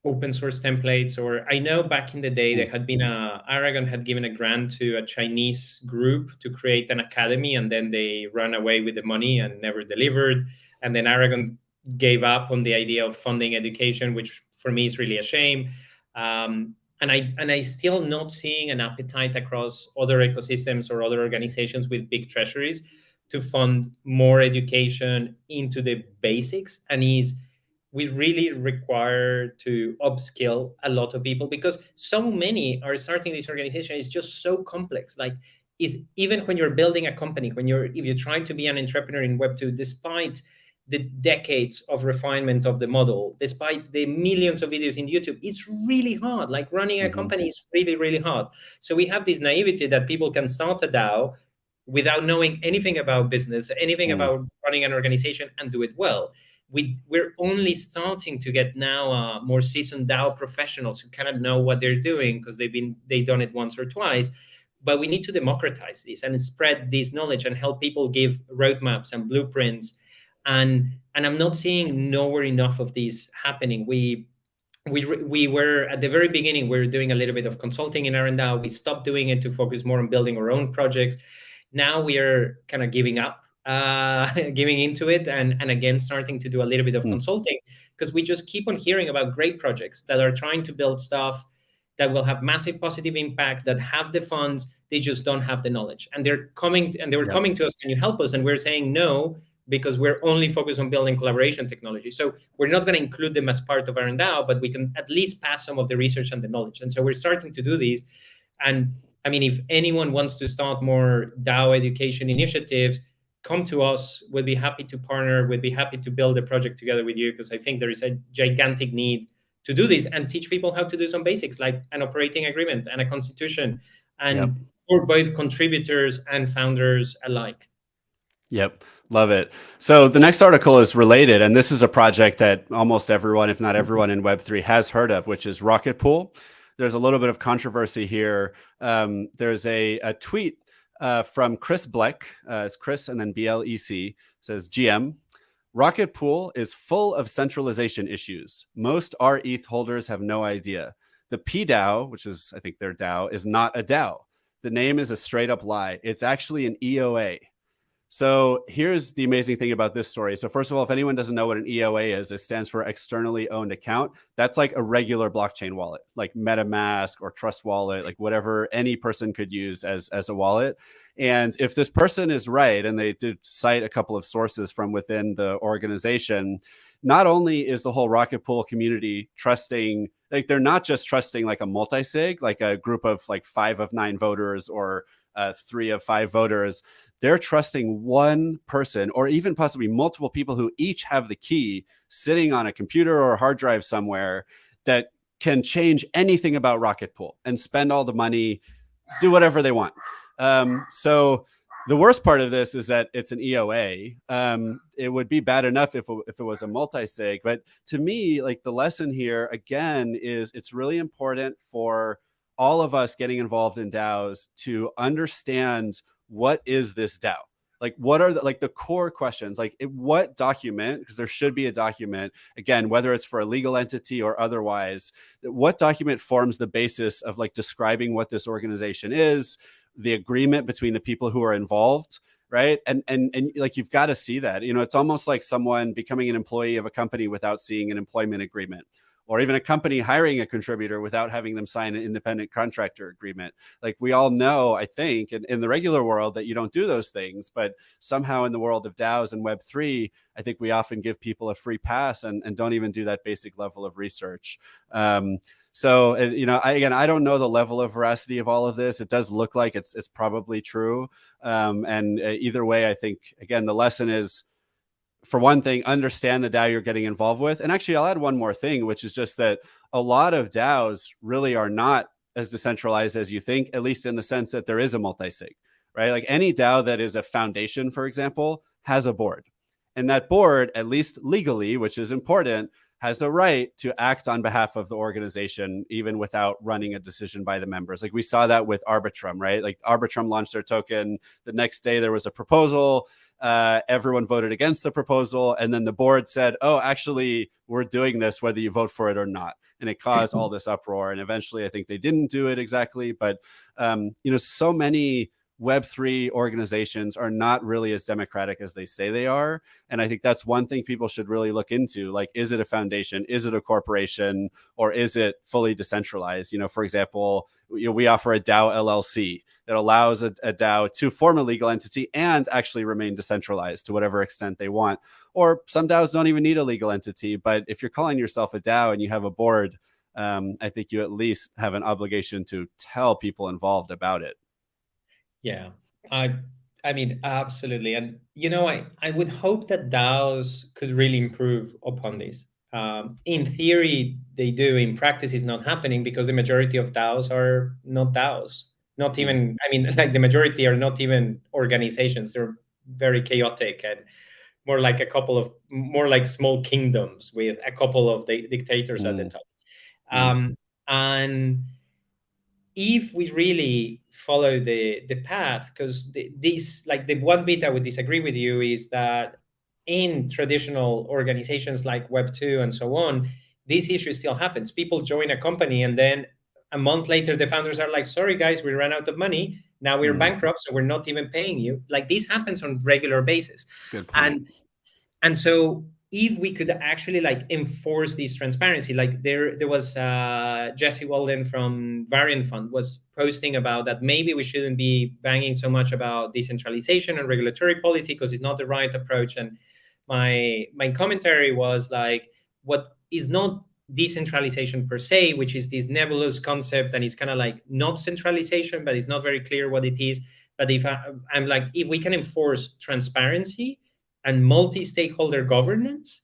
open source templates. Or I know back in the day there had been Aragon had given a grant to a Chinese group to create an academy, and then they ran away with the money and never delivered. And then Aragon gave up on the idea of funding education, which for me is really a shame. And I still not seeing an appetite across other ecosystems or other organizations with big treasuries to fund more education into the basics. And we really require to upskill a lot of people, because so many are starting this organization. It's just so complex. Like, even when you're building a company, if you're trying to be an entrepreneur in Web2, despite the decades of refinement of the model, despite the millions of videos in YouTube, it's really hard. Like, running a company is really, really hard. So we have this naivety that people can start a DAO without knowing anything about business, anything about running an organization, and do it well. We're only starting to get now more seasoned DAO professionals who kind of know what they're doing because they've done it once or twice. But we need to democratize this and spread this knowledge and help people give roadmaps and blueprints And I'm not seeing nowhere enough of this happening. We were at the very beginning, we were doing a little bit of consulting in RnDAO. We stopped doing it to focus more on building our own projects. Now we are kind of giving up, giving into it, and again starting to do a little bit of Mm. consulting, because we just keep on hearing about great projects that are trying to build stuff that will have massive positive impact, that have the funds, they just don't have the knowledge. And they were Yep. coming to us, can you help us? And we're saying no, because we're only focused on building collaboration technology. So we're not going to include them as part of RnDAO, but we can at least pass some of the research and the knowledge. And so we're starting to do these. And I mean, if anyone wants to start more DAO education initiatives, come to us. We'll be happy to partner. We'll be happy to build a project together with you, because I think there is a gigantic need to do this and teach people how to do some basics like an operating agreement and a constitution, Yep. and for both contributors and founders alike. Yep. Love it. So the next article is related, and this is a project that almost everyone, if not everyone in Web3 has heard of, which is Rocket Pool. There's a little bit of controversy here. There's a tweet from Chris Bleck, it's Chris and then BLEC, says, GM, Rocket Pool is full of centralization issues. Most RETH holders have no idea. The PDAO, which is, I think, their DAO, is not a DAO. The name is a straight up lie. It's actually an EOA. So here's the amazing thing about this story. So first of all, if anyone doesn't know what an EOA is, it stands for externally owned account. That's like a regular blockchain wallet, like MetaMask or Trust Wallet, like whatever any person could use as a wallet. And if this person is right, and they did cite a couple of sources from within the organization, not only is the whole Rocket Pool community trusting, like they're not just trusting like a multi-sig, like a group of like 5 of 9 voters or 3 of 5 voters. They're trusting one person or even possibly multiple people who each have the key sitting on a computer or a hard drive somewhere that can change anything about Rocket Pool and spend all the money, do whatever they want. So the worst part of this is that it's an EOA. It would be bad enough if it was a multi-sig. But to me, like the lesson here, again, is it's really important for all of us getting involved in DAOs to understand what is this DAO? Like, what are the core questions? Like, what document, because there should be a document, again, whether it's for a legal entity or otherwise, what document forms the basis of like describing what this organization is, the agreement between the people who are involved, right? And like, you've got to see that. You know, it's almost like someone becoming an employee of a company without seeing an employment agreement, or even a company hiring a contributor without having them sign an independent contractor agreement. Like, we all know, I think, in the regular world that you don't do those things, but somehow in the world of DAOs and Web3, I think we often give people a free pass and don't even do that basic level of research. So, you know, I don't know the level of veracity of all of this. It does look like it's probably true. And either way, I think, again, the lesson is, for one thing, understand the DAO you're getting involved with. And actually, I'll add one more thing, which is just that a lot of DAOs really are not as decentralized as you think, at least in the sense that there is a multi-sig, right? Like any DAO that is a foundation, for example, has a board. And that board, at least legally, which is important, has the right to act on behalf of the organization, even without running a decision by the members. Like we saw that with Arbitrum, right? Like Arbitrum launched their token. The next day there was a proposal. Everyone voted against the proposal. And then the board said, oh, actually, we're doing this whether you vote for it or not. And it caused all this uproar. And eventually, I think they didn't do it exactly. But, you know, so many Web3 organizations are not really as democratic as they say they are. And I think that's one thing people should really look into. Like, is it a foundation? Is it a corporation? Or is it fully decentralized? You know, for example, you know, we offer a DAO LLC that allows a DAO to form a legal entity and actually remain decentralized to whatever extent they want. Or some DAOs don't even need a legal entity. But if you're calling yourself a DAO and you have a board, I think you at least have an obligation to tell people involved about it. Yeah, I mean, absolutely. And, you know, I would hope that DAOs could really improve upon this. In theory, they do. In practice, it's not happening because the majority of DAOs are not DAOs. Not even, I mean, like the majority are not even organizations. They're very chaotic and more like small kingdoms with a couple of dictators at the top. And if we really follow the path, because this, like, the one bit I would disagree with you is that in traditional organizations like Web2 and so on, this issue still happens. People join a company and then a month later, the founders are like, sorry, guys, we ran out of money. Now we're bankrupt, so we're not even paying you. Like, this happens on regular basis. Good point. And so if we could actually like enforce this transparency, like there was Jesse Walden from Variant Fund was posting about that maybe we shouldn't be banging so much about decentralization and regulatory policy because it's not the right approach. And my commentary was like, what is not decentralization per se, which is this nebulous concept, and it's kind of like not centralization, but it's not very clear what it is. But if I'm like, if we can enforce transparency and multi-stakeholder governance,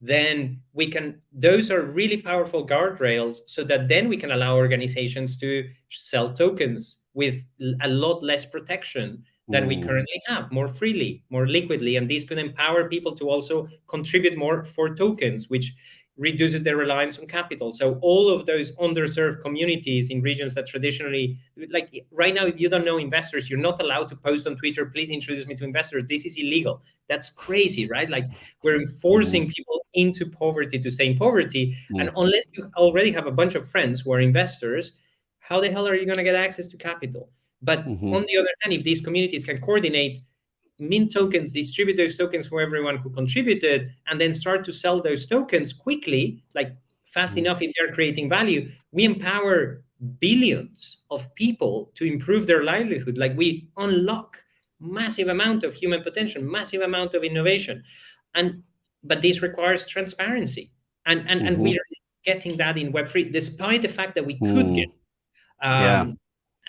then we can, those are really powerful guardrails, so that then we can allow organizations to sell tokens with a lot less protection than we currently have, more freely, more liquidly. And this could empower people to also contribute more for tokens, which reduces their reliance on capital. So all of those underserved communities in regions that traditionally, like right now, if you don't know investors, you're not allowed to post on Twitter, please introduce me to investors. This is illegal. That's crazy, right? Like, we're enforcing people into poverty to stay in poverty. And unless you already have a bunch of friends who are investors, how the hell are you going to get access to capital? But on the other hand, if these communities can coordinate, mint tokens, distribute those tokens for everyone who contributed, and then start to sell those tokens quickly, like fast enough if they're creating value, we empower billions of people to improve their livelihood. Like, we unlock massive amount of human potential, massive amount of innovation. But this requires transparency. And we are getting that in Web3, despite the fact that we could get.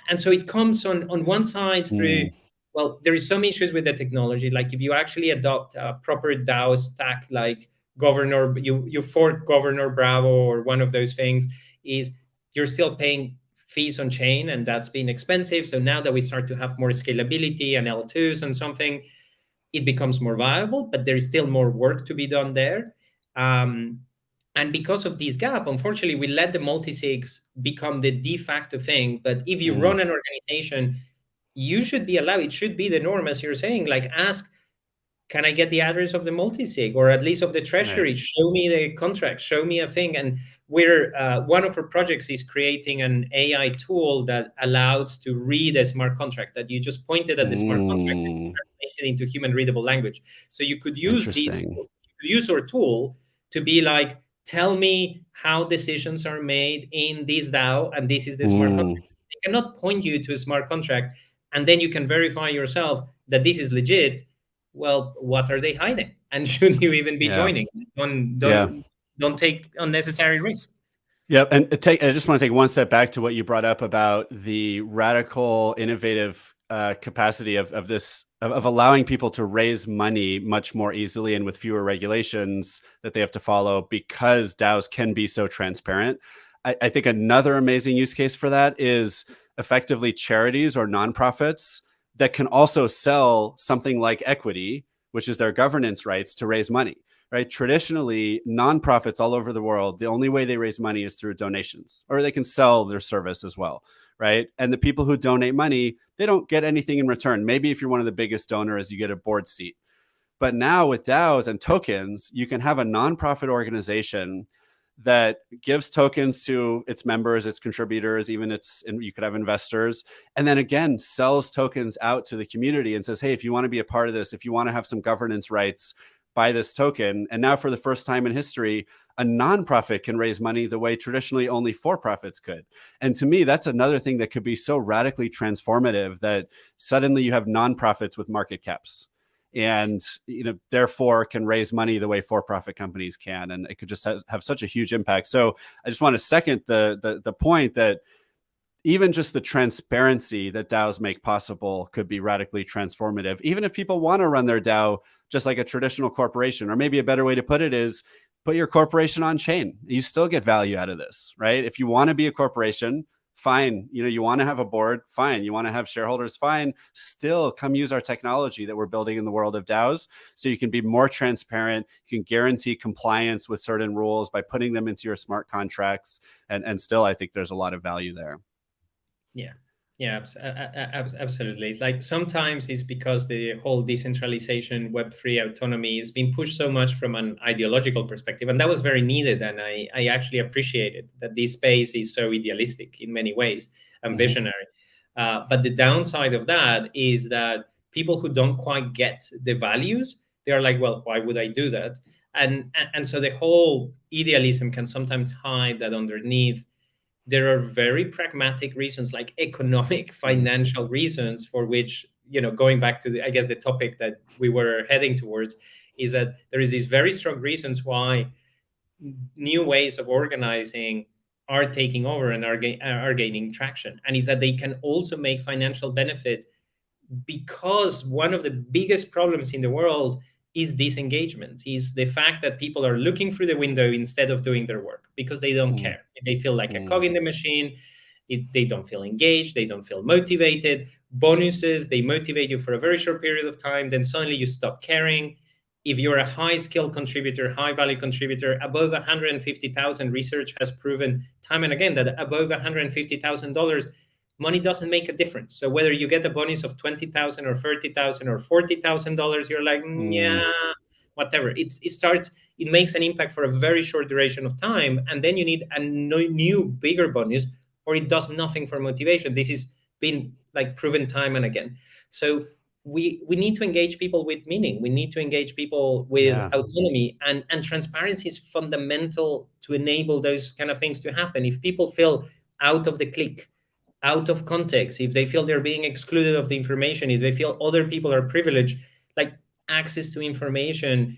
And so it comes on one side through, well, there is some issues with the technology. Like, if you actually adopt a proper DAO stack, like Governor, you fork Governor Bravo or one of those things, is you're still paying fees on chain, and that's been expensive. So now that we start to have more scalability and L2s and something, it becomes more viable, but there's still more work to be done there. And because of this gap, unfortunately, we let the multi-sigs become the de facto thing. But if you run an organization, you should be allowed, it should be the norm, as you're saying, like, ask, can I get the address of the multi-sig, or at least of the treasury? Right. Show me the contract, show me a thing. And we're, one of our projects is creating an AI tool that allows to read a smart contract, that you just pointed at the smart contract and translated into human readable language. So you could use our tool to be like, tell me how decisions are made in this DAO, and this is the smart contract. They cannot point you to a smart contract, and then you can verify yourself that this is legit. Well, what are they hiding? And should you even be joining? Don't take unnecessary risks. Yeah, and I just want to take one step back to what you brought up about the radical, innovative capacity of allowing people to raise money much more easily and with fewer regulations that they have to follow, because DAOs can be so transparent. I think another amazing use case for that is effectively charities or nonprofits that can also sell something like equity, which is their governance rights, to raise money. Right? Traditionally, nonprofits all over the world, the only way they raise money is through donations, or they can sell their service as well. Right? And the people who donate money, they don't get anything in return. Maybe if you're one of the biggest donors, you get a board seat. But now with DAOs and tokens, you can have a nonprofit organization that gives tokens to its members, its contributors, and you could have investors, and then again sells tokens out to the community and says, hey, if you want to be a part of this, if you want to have some governance rights, buy this token. And now, for the first time in history, a nonprofit can raise money the way traditionally only for-profits could. And to me, that's another thing that could be so radically transformative, that suddenly you have nonprofits with market caps, and therefore can raise money the way for-profit companies can, and it could just have such a huge impact. So I just want to second the point that even just the transparency that DAOs make possible could be radically transformative, even if people want to run their DAO just like a traditional corporation. Or maybe a better way to put it is, put your corporation on chain. You still get value out of this, right? If you want to be a corporation, fine. You want to have a board, fine. You want to have shareholders, fine. Still come use our technology that we're building in the world of DAOs, so you can be more transparent. You can guarantee compliance with certain rules by putting them into your smart contracts. And still, I think there's a lot of value there. Yeah. Yeah, absolutely. It's like sometimes it's because the whole decentralization, Web3 autonomy is being pushed so much from an ideological perspective. And that was very needed. And I actually appreciated that this space is so idealistic in many ways and visionary. But the downside of that is that people who don't quite get the values, they are like, well, why would I do that? And so the whole idealism can sometimes hide that underneath there are very pragmatic reasons like economic financial reasons for which, going back to I guess the topic that we were heading towards is that there is these very strong reasons why new ways of organizing are taking over and are gaining traction, and is that they can also make financial benefit, because one of the biggest problems in the world is disengagement, is the fact that people are looking through the window instead of doing their work because they don't care. They feel like a cog in the machine. They don't feel engaged. They don't feel motivated. Bonuses, they motivate you for a very short period of time. Then suddenly you stop caring. If you're a high skill contributor, high value contributor, above 150,000, research has proven time and again that above $150,000, money doesn't make a difference. So whether you get a bonus of 20,000 or 30,000 or $40,000, you're like, yeah, whatever. It makes an impact for a very short duration of time, and then you need a new bigger bonus, or it does nothing for motivation. This has been like proven time and again. So we need to engage people with meaning. We need to engage people with autonomy, and transparency is fundamental to enable those kind of things to happen. If people feel out of the clique, out of context, if they feel they're being excluded of the information, if they feel other people are privileged, like access to information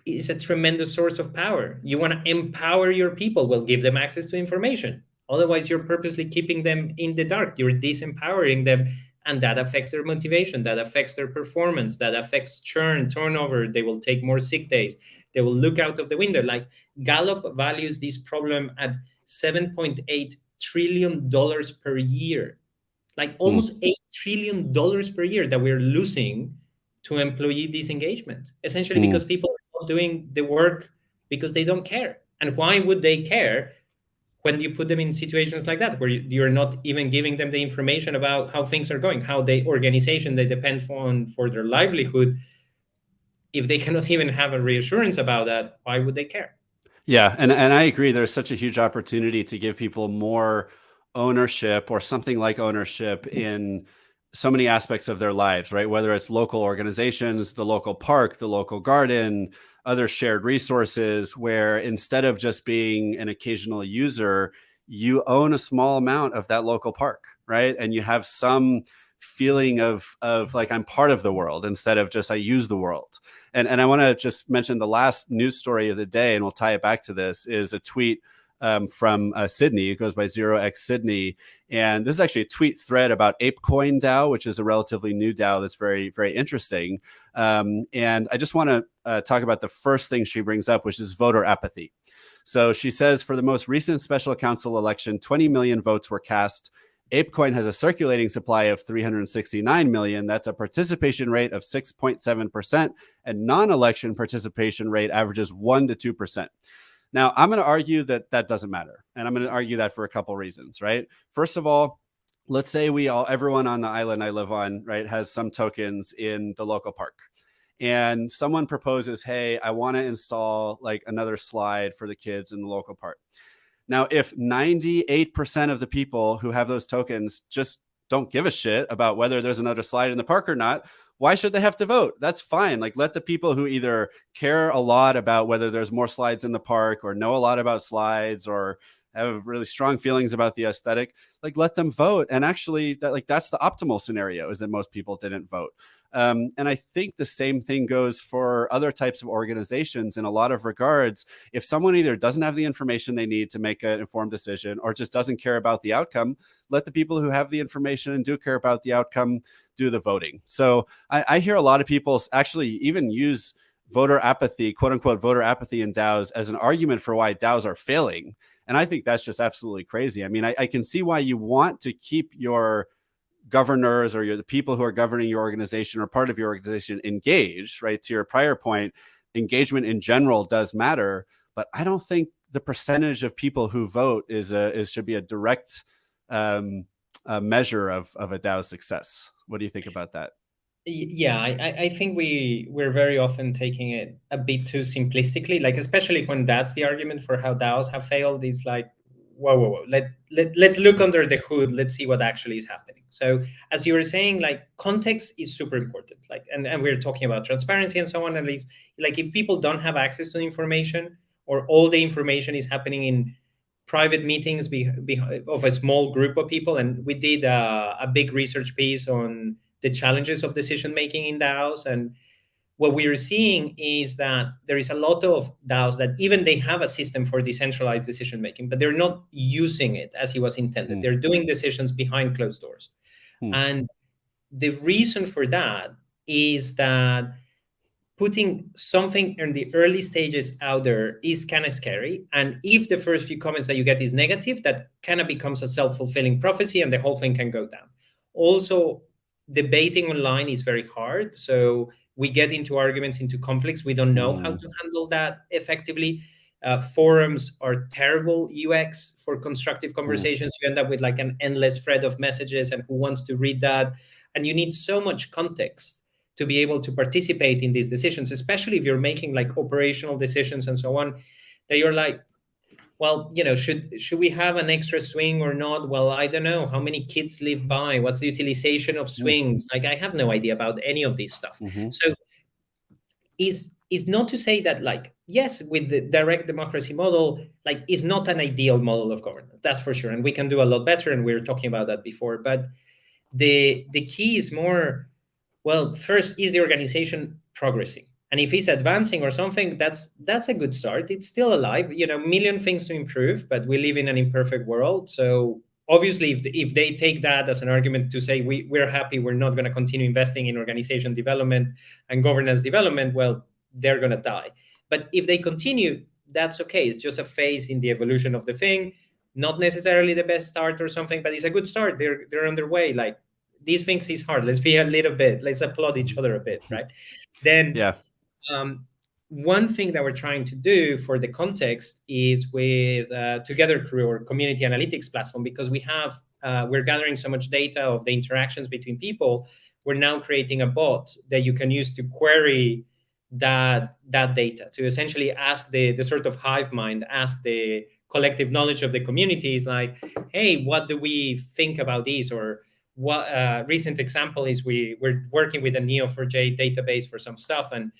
is a tremendous source of power. You want to empower your people, well, give them access to information. Otherwise, you're purposely keeping them in the dark. You're disempowering them, and that affects their motivation, that affects their performance, that affects turnover. They will take more sick days. They will look out of the window. Like Gallup values this problem at $7.8 trillion per year, like almost $8 trillion per year that we're losing to employee disengagement, essentially because people are not doing the work because they don't care. And why would they care when you put them in situations like that, where you're not even giving them the information about how things are going, how the organization they depend on for their livelihood? If they cannot even have a reassurance about that, why would they care? Yeah, and I agree. There's such a huge opportunity to give people more ownership, or something like ownership, in so many aspects of their lives, right? Whether it's local organizations, the local park, the local garden, other shared resources, where instead of just being an occasional user, you own a small amount of that local park, right? And you have some feeling of like, I'm part of the world, instead of just I use the world. And I want to just mention the last news story of the day, and we'll tie it back to this, is a tweet from Sydney. It goes by 0x Sydney. And this is actually a tweet thread about ApeCoin DAO, which is a relatively new DAO that's very, very interesting. And I just want to talk about the first thing she brings up, which is voter apathy. So she says, for the most recent special council election, 20 million votes were cast. ApeCoin has a circulating supply of 369 million. That's a participation rate of 6.7%, and non-election participation rate averages 1 to 2%. Now, I'm going to argue that that doesn't matter. And I'm going to argue that for a couple reasons, right? First of all, let's say everyone on the island I live on, right, has some tokens in the local park. And someone proposes, hey, I want to install like another slide for the kids in the local park. Now, if 98% of the people who have those tokens just don't give a shit about whether there's another slide in the park or not, why should they have to vote? That's fine. Like, let the people who either care a lot about whether there's more slides in the park, or know a lot about slides, or have really strong feelings about the aesthetic, like, let them vote. And actually, that's the optimal scenario, is that most people didn't vote. And I think the same thing goes for other types of organizations in a lot of regards. If someone either doesn't have the information they need to make an informed decision, or just doesn't care about the outcome, let the people who have the information and do care about the outcome do the voting. So I hear a lot of people actually even use voter apathy, quote unquote, voter apathy in DAOs as an argument for why DAOs are failing. And I think that's just absolutely crazy. I mean, I can see why you want to keep your governors, or the people who are governing your organization or part of your organization, engaged, right? To your prior point, engagement in general does matter, but I don't think the percentage of people who vote should be a direct measure of a DAO's success. What do you think about that? Yeah, I think we're very often taking it a bit too simplistically, like especially when that's the argument for how DAOs have failed. It's like, whoa. Let's look under the hood. Let's see what actually is happening. So as you were saying, like context is super important. Like, and we're talking about transparency and so on. At least, like if people don't have access to the information, or all the information is happening in private meetings of a small group of people, and we did a big research piece on the challenges of decision making in DAOs. And what we are seeing is that there is a lot of DAOs that even they have a system for decentralized decision making, but they're not using it as it was intended. They're doing decisions behind closed doors. And the reason for that is that putting something in the early stages out there is kind of scary. And if the first few comments that you get is negative, that kind of becomes a self-fulfilling prophecy and the whole thing can go down. Also, debating online is very hard. So we get into arguments, into conflicts. We don't know how to handle that effectively. Forums are terrible UX for constructive conversations. You end up with like an endless thread of messages and who wants to read that? And you need so much context to be able to participate in these decisions, especially if you're making like operational decisions and so on, that you're like, well, should we have an extra swing or not? Well, I don't know. How many kids live by? What's the utilization of swings? Like, I have no idea about any of this stuff. So is not to say that, like, yes, with the direct democracy model, like, is not an ideal model of governance. That's for sure. And we can do a lot better. And we were talking about that before. But the key is more, well, first, is the organization progressing? And if it's advancing or something, that's a good start. It's still alive, million things to improve, but we live in an imperfect world. So obviously, if they take that as an argument to say we're happy, we're not going to continue investing in organization development and governance development, well, they're going to die. But if they continue, that's okay. It's just a phase in the evolution of the thing. Not necessarily the best start or something, but it's a good start. They're underway. Like, these things is hard. Let's be a little bit. Let's applaud each other a bit, right? Then, one thing that we're trying to do for the context is with Together Crew, or community analytics platform, because we're gathering so much data of the interactions between people. We're now creating a bot that you can use to query that data, to essentially ask the sort of hive mind, ask the collective knowledge of the communities, like, hey, what do we think about these? Or what recent example is we're working with a Neo4j database for some stuff, and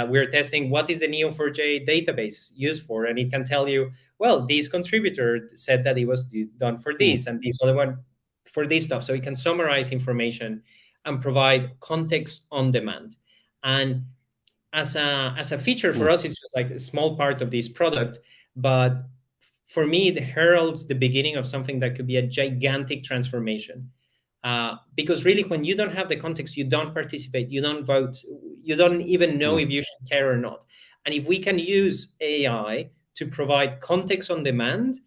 we're testing what is the Neo4j database used for, and it can tell you, well, this contributor said that it was done for this, and this other one for this stuff. So it can summarize information and provide context on demand. And as a feature for us, it's just like a small part of this product, but for me, it heralds the beginning of something that could be a gigantic transformation. Because really, when you don't have the context, you don't participate, you don't vote, you don't even know if you should care or not. And if we can use AI to provide context on demand,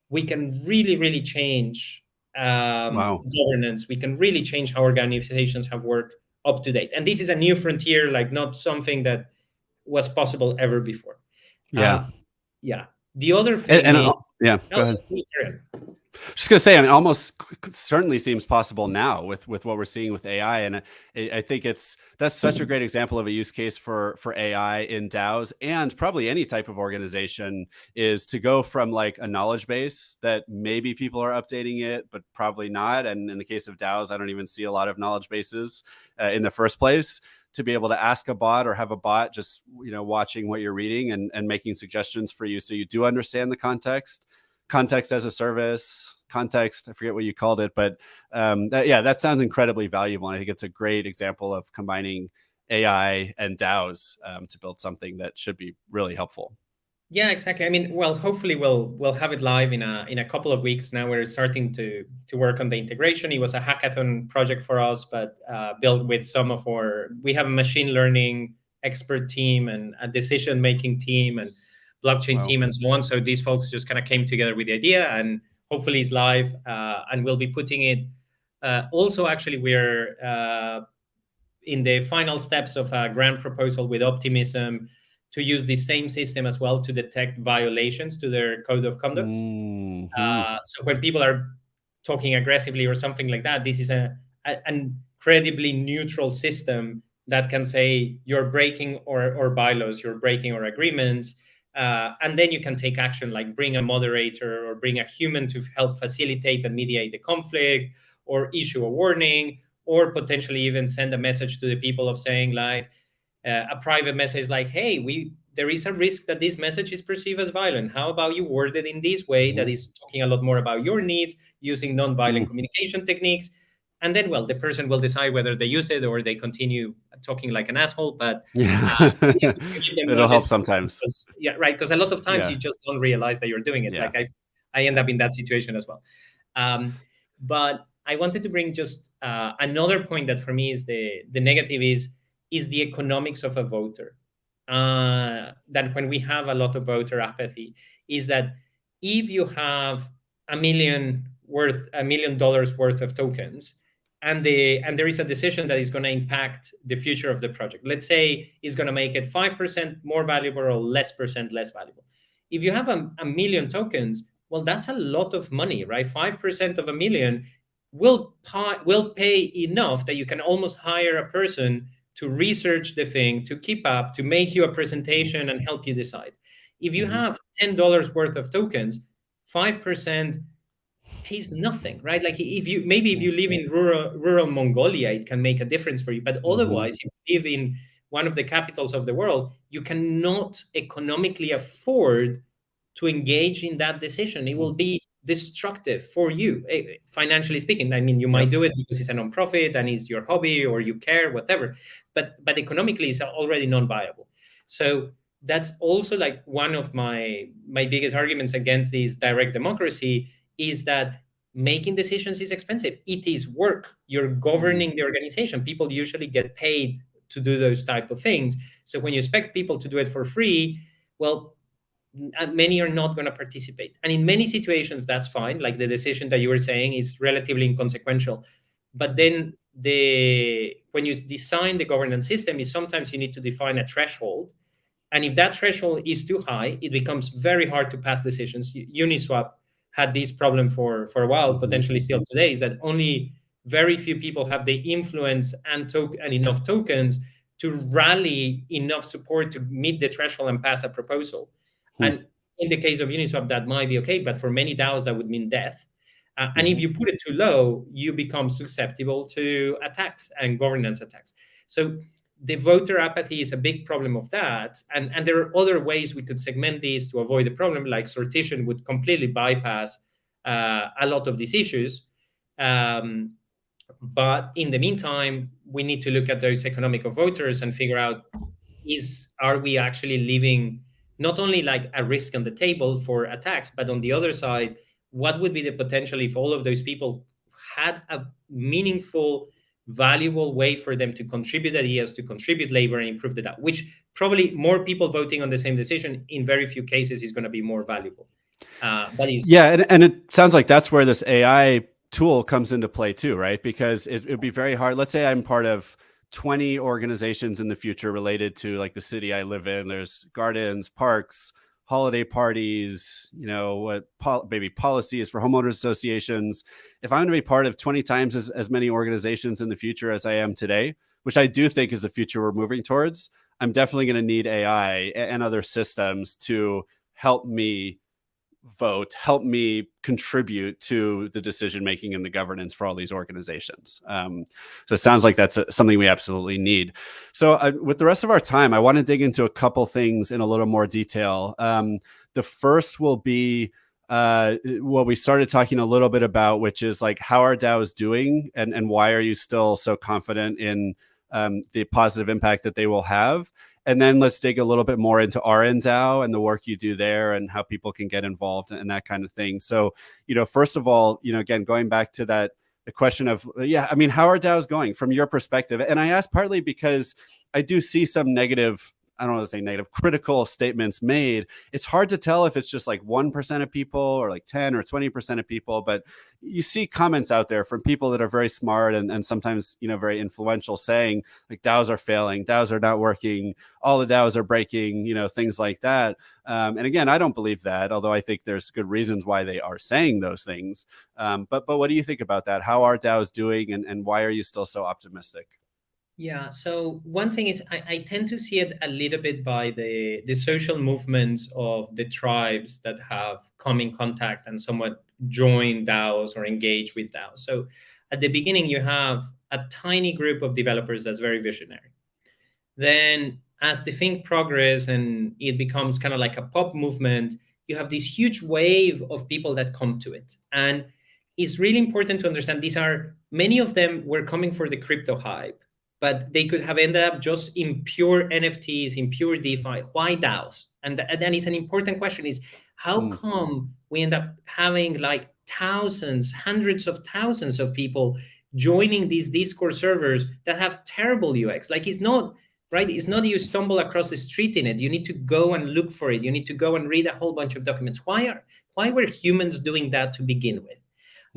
we can really, really change governance. We can really change how organizations have worked up to date. And this is a new frontier, like not something that was possible ever before. Yeah. The other thing go ahead. Just gonna say, I mean, almost certainly seems possible now with what we're seeing with AI, and I think that's such a great example of a use case for AI in DAOs, and probably any type of organization, is to go from like a knowledge base that maybe people are updating it, but probably not. And in the case of DAOs, I don't even see a lot of knowledge bases in the first place, to be able to ask a bot or have a bot just watching what you're reading and making suggestions for you, so you do understand the context as a service, context, I forget what you called it, but that sounds incredibly valuable. And I think it's a great example of combining AI and DAOs to build something that should be really helpful. Yeah, exactly. I mean, well, hopefully we'll have it live in a couple of weeks. Now we're starting to work on the integration. It was a hackathon project for us, but built with we have a machine learning expert team and a decision-making team and blockchain team and so on. So these folks just kind of came together with the idea, and hopefully it's live, and we'll be putting it. Also, actually, we're in the final steps of a grant proposal with Optimism to use the same system as well to detect violations to their code of conduct. So when people are talking aggressively or something like that. This is an incredibly neutral system that can say you're breaking or bylaws, you're breaking our agreements, and then you can take action, like bring a moderator or bring a human to help facilitate and mediate the conflict, or issue a warning, or potentially even send a message to the people of saying, like, a private message like, hey, there is a risk that this message is perceived as violent. How about you word it in this way that is talking a lot more about your needs, using non-violent communication techniques? And then, well, the person will decide whether they use it or they continue talking like an asshole. But it'll help sometimes. Yeah, right. Because a lot of times you just don't realize that you're doing it. Like I end up in that situation as well. But I wanted to bring just another point that for me is the negative is the economics of a voter. That when we have a lot of voter apathy, is that if you have $1 million worth of tokens, and there is a decision that is going to impact the future of the project, let's say it's going to make it 5% more valuable or less valuable. If you have a million tokens, well, that's a lot of money, right? 5% of a million will pay enough that you can almost hire a person to research the thing, to keep up, to make you a presentation and help you decide. If you have $10 worth of tokens, 5% pays nothing, right? Like if you live in rural Mongolia, it can make a difference for you. But otherwise, if you live in one of the capitals of the world, you cannot economically afford to engage in that decision. It will be destructive for you, financially speaking. I mean, you might do it because it's a nonprofit and it's your hobby or you care, whatever. But economically, it's already non-viable. So that's also like one of my biggest arguments against this direct democracy, is that making decisions is expensive. It is work. You're governing the organization. People usually get paid to do those type of things. So when you expect people to do it for free, well, many are not going to participate. And in many situations, that's fine. Like the decision that you were saying is relatively inconsequential. But then when you design the governance system, is sometimes you need to define a threshold. And if that threshold is too high, it becomes very hard to pass decisions. Uniswap had this problem for a while, potentially still today, is that only very few people have the influence and enough tokens to rally enough support to meet the threshold and pass a proposal. And in the case of Uniswap, that might be okay, but for many DAOs, that would mean death. And if you put it too low, you become susceptible to attacks and governance attacks. So the voter apathy is a big problem of that. And there are other ways we could segment these to avoid the problem, like sortition would completely bypass a lot of these issues. But in the meantime, we need to look at those economic of voters and figure out, are we actually leaving not only like a risk on the table for attacks, but on the other side, what would be the potential if all of those people had a meaningful, valuable way for them to contribute ideas, to contribute labor and improve the DAO, which probably more people voting on the same decision in very few cases is going to be more valuable. And it sounds like that's where this AI tool comes into play too, right? Because it would be very hard. Let's say I'm part of 20 organizations in the future related to like the city I live in. There's gardens, parks, holiday parties, what maybe policies for homeowners associations. If I'm going to be part of 20 times as many organizations in the future as I am today, which I do think is the future we're moving towards, I'm definitely going to need AI and other systems to help me vote, help me contribute to the decision making and the governance for all these organizations. So it sounds like that's something we absolutely need. So with the rest of our time, I want to dig into a couple things in a little more detail. The first will be what we started talking a little bit about, which is like how are DAOs doing and why are you still so confident in the positive impact that they will have. And then let's dig a little bit more into RnDAO and the work you do there and how people can get involved and that kind of thing. So, first of all, again, going back to the question of, how are DAOs going from your perspective? And I ask partly because I do see some negative I don't want to say negative, critical statements made, it's hard to tell if it's just like 1% of people or like 10 or 20% of people. But you see comments out there from people that are very smart and sometimes, very influential, saying like DAOs are failing, DAOs are not working, all the DAOs are breaking, things like that. And again, I don't believe that, although I think there's good reasons why they are saying those things. But what do you think about that? How are DAOs doing, and why are you still so optimistic? Yeah, so one thing is I tend to see it a little bit by the social movements of the tribes that have come in contact and somewhat joined DAOs or engaged with DAOs. So at the beginning, you have a tiny group of developers that's very visionary. Then as the thing progresses and it becomes kind of like a pop movement, you have this huge wave of people that come to it. And it's really important to understand many of them were coming for the crypto hype, but they could have ended up just in pure NFTs, in pure DeFi. Why DAOs? And then it's an important question is, how come we end up having like thousands, hundreds of thousands of people joining these Discord servers that have terrible UX? Like, it's not, right? It's not you stumble across the street in it. You need to go and look for it. You need to go and read a whole bunch of documents. Why were humans doing that to begin with?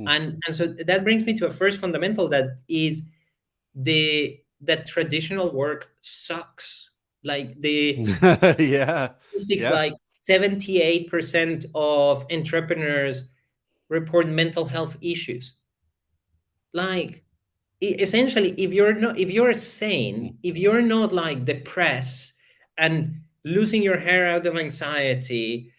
And so that brings me to a first fundamental, that is that traditional work sucks. Like statistics, like 78% of entrepreneurs report mental health issues. Like, essentially, if you're sane, if you're not like depressed and losing your hair out of anxiety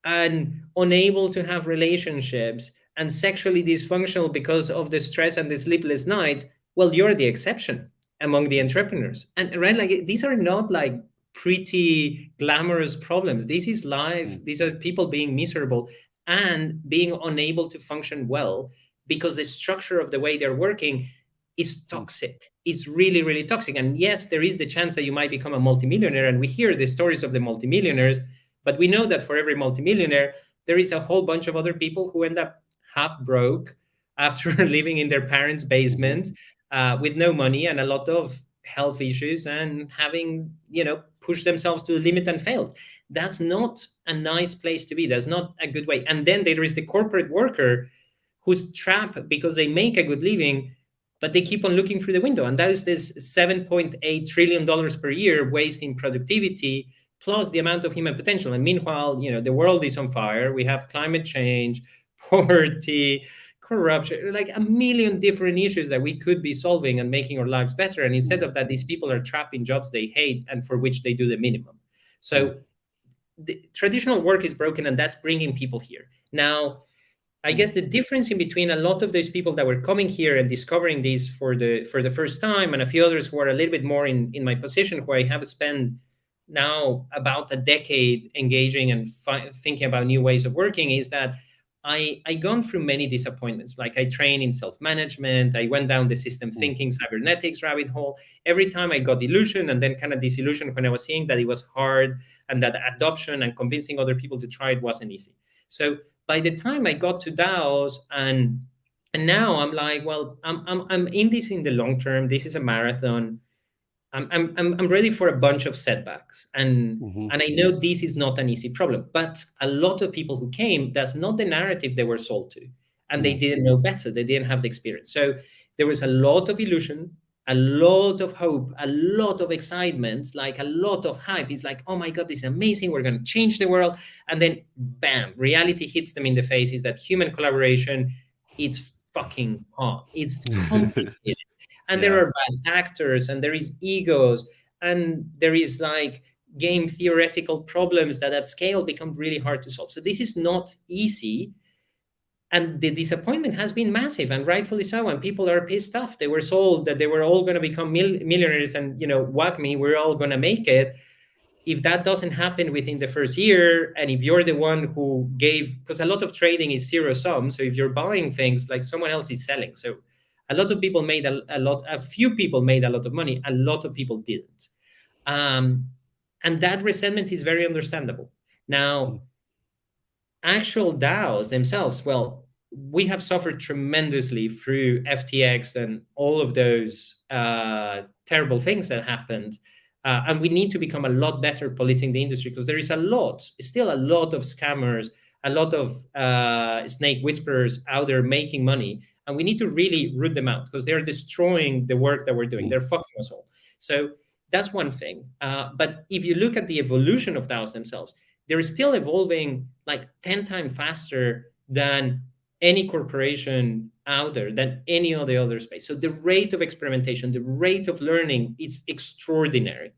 and unable to have relationships and sexually dysfunctional because of the stress and the sleepless nights, well, you're the exception among the entrepreneurs. And right, like, these are not like pretty glamorous problems. This is life. These are people being miserable and being unable to function well because the structure of the way they're working is toxic. It's really, really toxic. And yes, there is the chance that you might become a multimillionaire. And we hear the stories of the multimillionaires, but we know that for every multimillionaire, there is a whole bunch of other people who end up half broke after living in their parents' basement with no money and a lot of health issues and having, pushed themselves to the limit and failed. That's not a nice place to be. That's not a good way. And then there is the corporate worker who's trapped because they make a good living, but they keep on looking through the window. And that is this $7.8 trillion per year waste in productivity, plus the amount of human potential. And meanwhile, the world is on fire. We have climate change, poverty, corruption, like a million different issues that we could be solving and making our lives better. And instead of that, these people are trapped in jobs they hate and for which they do the minimum. So the traditional work is broken, and that's bringing people here. Now, I guess the difference in between a lot of those people that were coming here and discovering this for the first time, and a few others who are a little bit more in my position, where I have spent now about a decade engaging and thinking about new ways of working, is that I gone through many disappointments. Like, I trained in self-management. I went down the system thinking cybernetics rabbit hole. Every time I got illusion and then kind of disillusioned when I was seeing that it was hard and that adoption and convincing other people to try it wasn't easy. So by the time I got to DAOs and now I'm like, well, I'm in this in the long term. This is a marathon. I'm ready for a bunch of setbacks, and I know this is not an easy problem. But a lot of people who came, that's not the narrative they were sold to, and they didn't know better. They didn't have the experience. So there was a lot of illusion, a lot of hope, a lot of excitement, like a lot of hype. It's like, oh my God, this is amazing. We're going to change the world. And then, bam, reality hits them in the face. Is that human collaboration? It's fucking hard. It's complicated. And there are bad actors, and there is egos, and there is like game theoretical problems that at scale become really hard to solve. So this is not easy. And the disappointment has been massive, and rightfully so. And people are pissed off. They were sold that they were all going to become millionaires and, whack me, we're all going to make it. If that doesn't happen within the first year, and if you're the one who gave, because a lot of trading is zero sum. So if you're buying things, like, someone else is selling. So a lot of people made a few people made a lot of money. A lot of people didn't. And that resentment is very understandable. Now, actual DAOs themselves, well, we have suffered tremendously through FTX and all of those terrible things that happened. And we need to become a lot better policing the industry, because there is still a lot of scammers, a lot of snake whisperers out there making money. And we need to really root them out, because they're destroying the work that we're doing. They're fucking us all. So that's one thing. But if you look at the evolution of DAOs themselves, they're still evolving like 10 times faster than any corporation out there, than any of the other space. So the rate of experimentation, the rate of learning is extraordinary.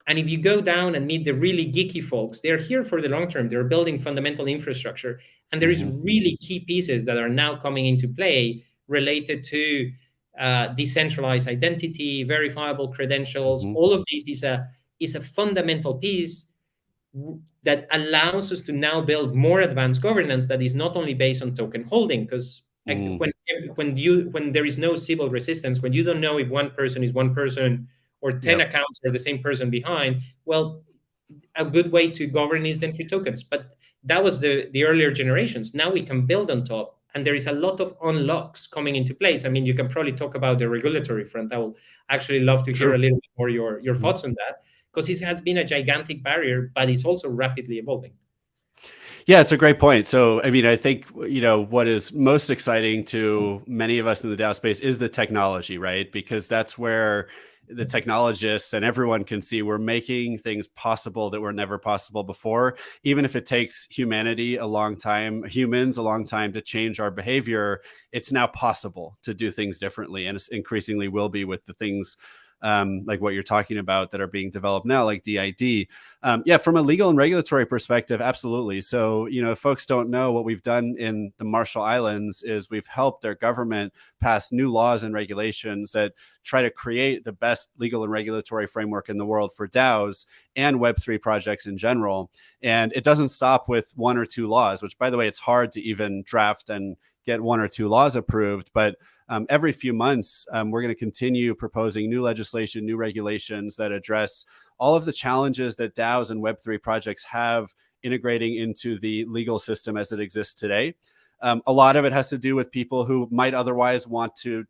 And if you go down and meet the really geeky folks, they're here for the long term. They're building fundamental infrastructure. And there is really key pieces that are now coming into play related to decentralized identity, verifiable credentials. All of these is a fundamental piece that allows us to now build more advanced governance that is not only based on token holding, because when there is no Sybil resistance, when you don't know if one person is one person or 10 accounts are the same person behind, well, a good way to govern is then through tokens. But that was the earlier generations. Now we can build on top, and there is a lot of unlocks coming into place. I mean, you can probably talk about the regulatory front. I will actually love to hear a little bit more your thoughts on that, because it has been a gigantic barrier, but it's also rapidly evolving. Yeah, it's a great point. So, I mean, I think, what is most exciting to many of us in the DAO space is the technology, right? Because that's where the technologists and everyone can see we're making things possible that were never possible before. Even if it takes humans a long time to change our behavior, it's now possible to do things differently. And it increasingly will be with the things like what you're talking about that are being developed now, like DID. From a legal and regulatory perspective, absolutely. So, if folks don't know, what we've done in the Marshall Islands is we've helped their government pass new laws and regulations that try to create the best legal and regulatory framework in the world for DAOs and Web3 projects in general. And it doesn't stop with one or two laws, which, by the way, it's hard to even draft and get one or two laws approved. But every few months, we're going to continue proposing new legislation, new regulations that address all of the challenges that DAOs and Web3 projects have integrating into the legal system as it exists today. A lot of it has to do with people who might otherwise want to,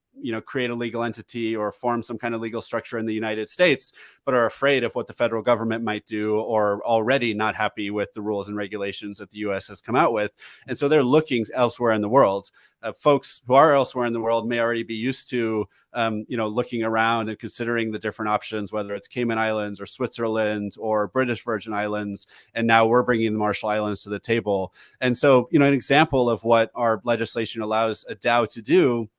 create a legal entity or form some kind of legal structure in the United States, but are afraid of what the federal government might do, or already not happy with the rules and regulations that the US has come out with. And so they're looking elsewhere in the world. Folks who are elsewhere in the world may already be used to, looking around and considering the different options, whether it's Cayman Islands or Switzerland or British Virgin Islands. And now we're bringing the Marshall Islands to the table. And so, an example of what our legislation allows a DAO to do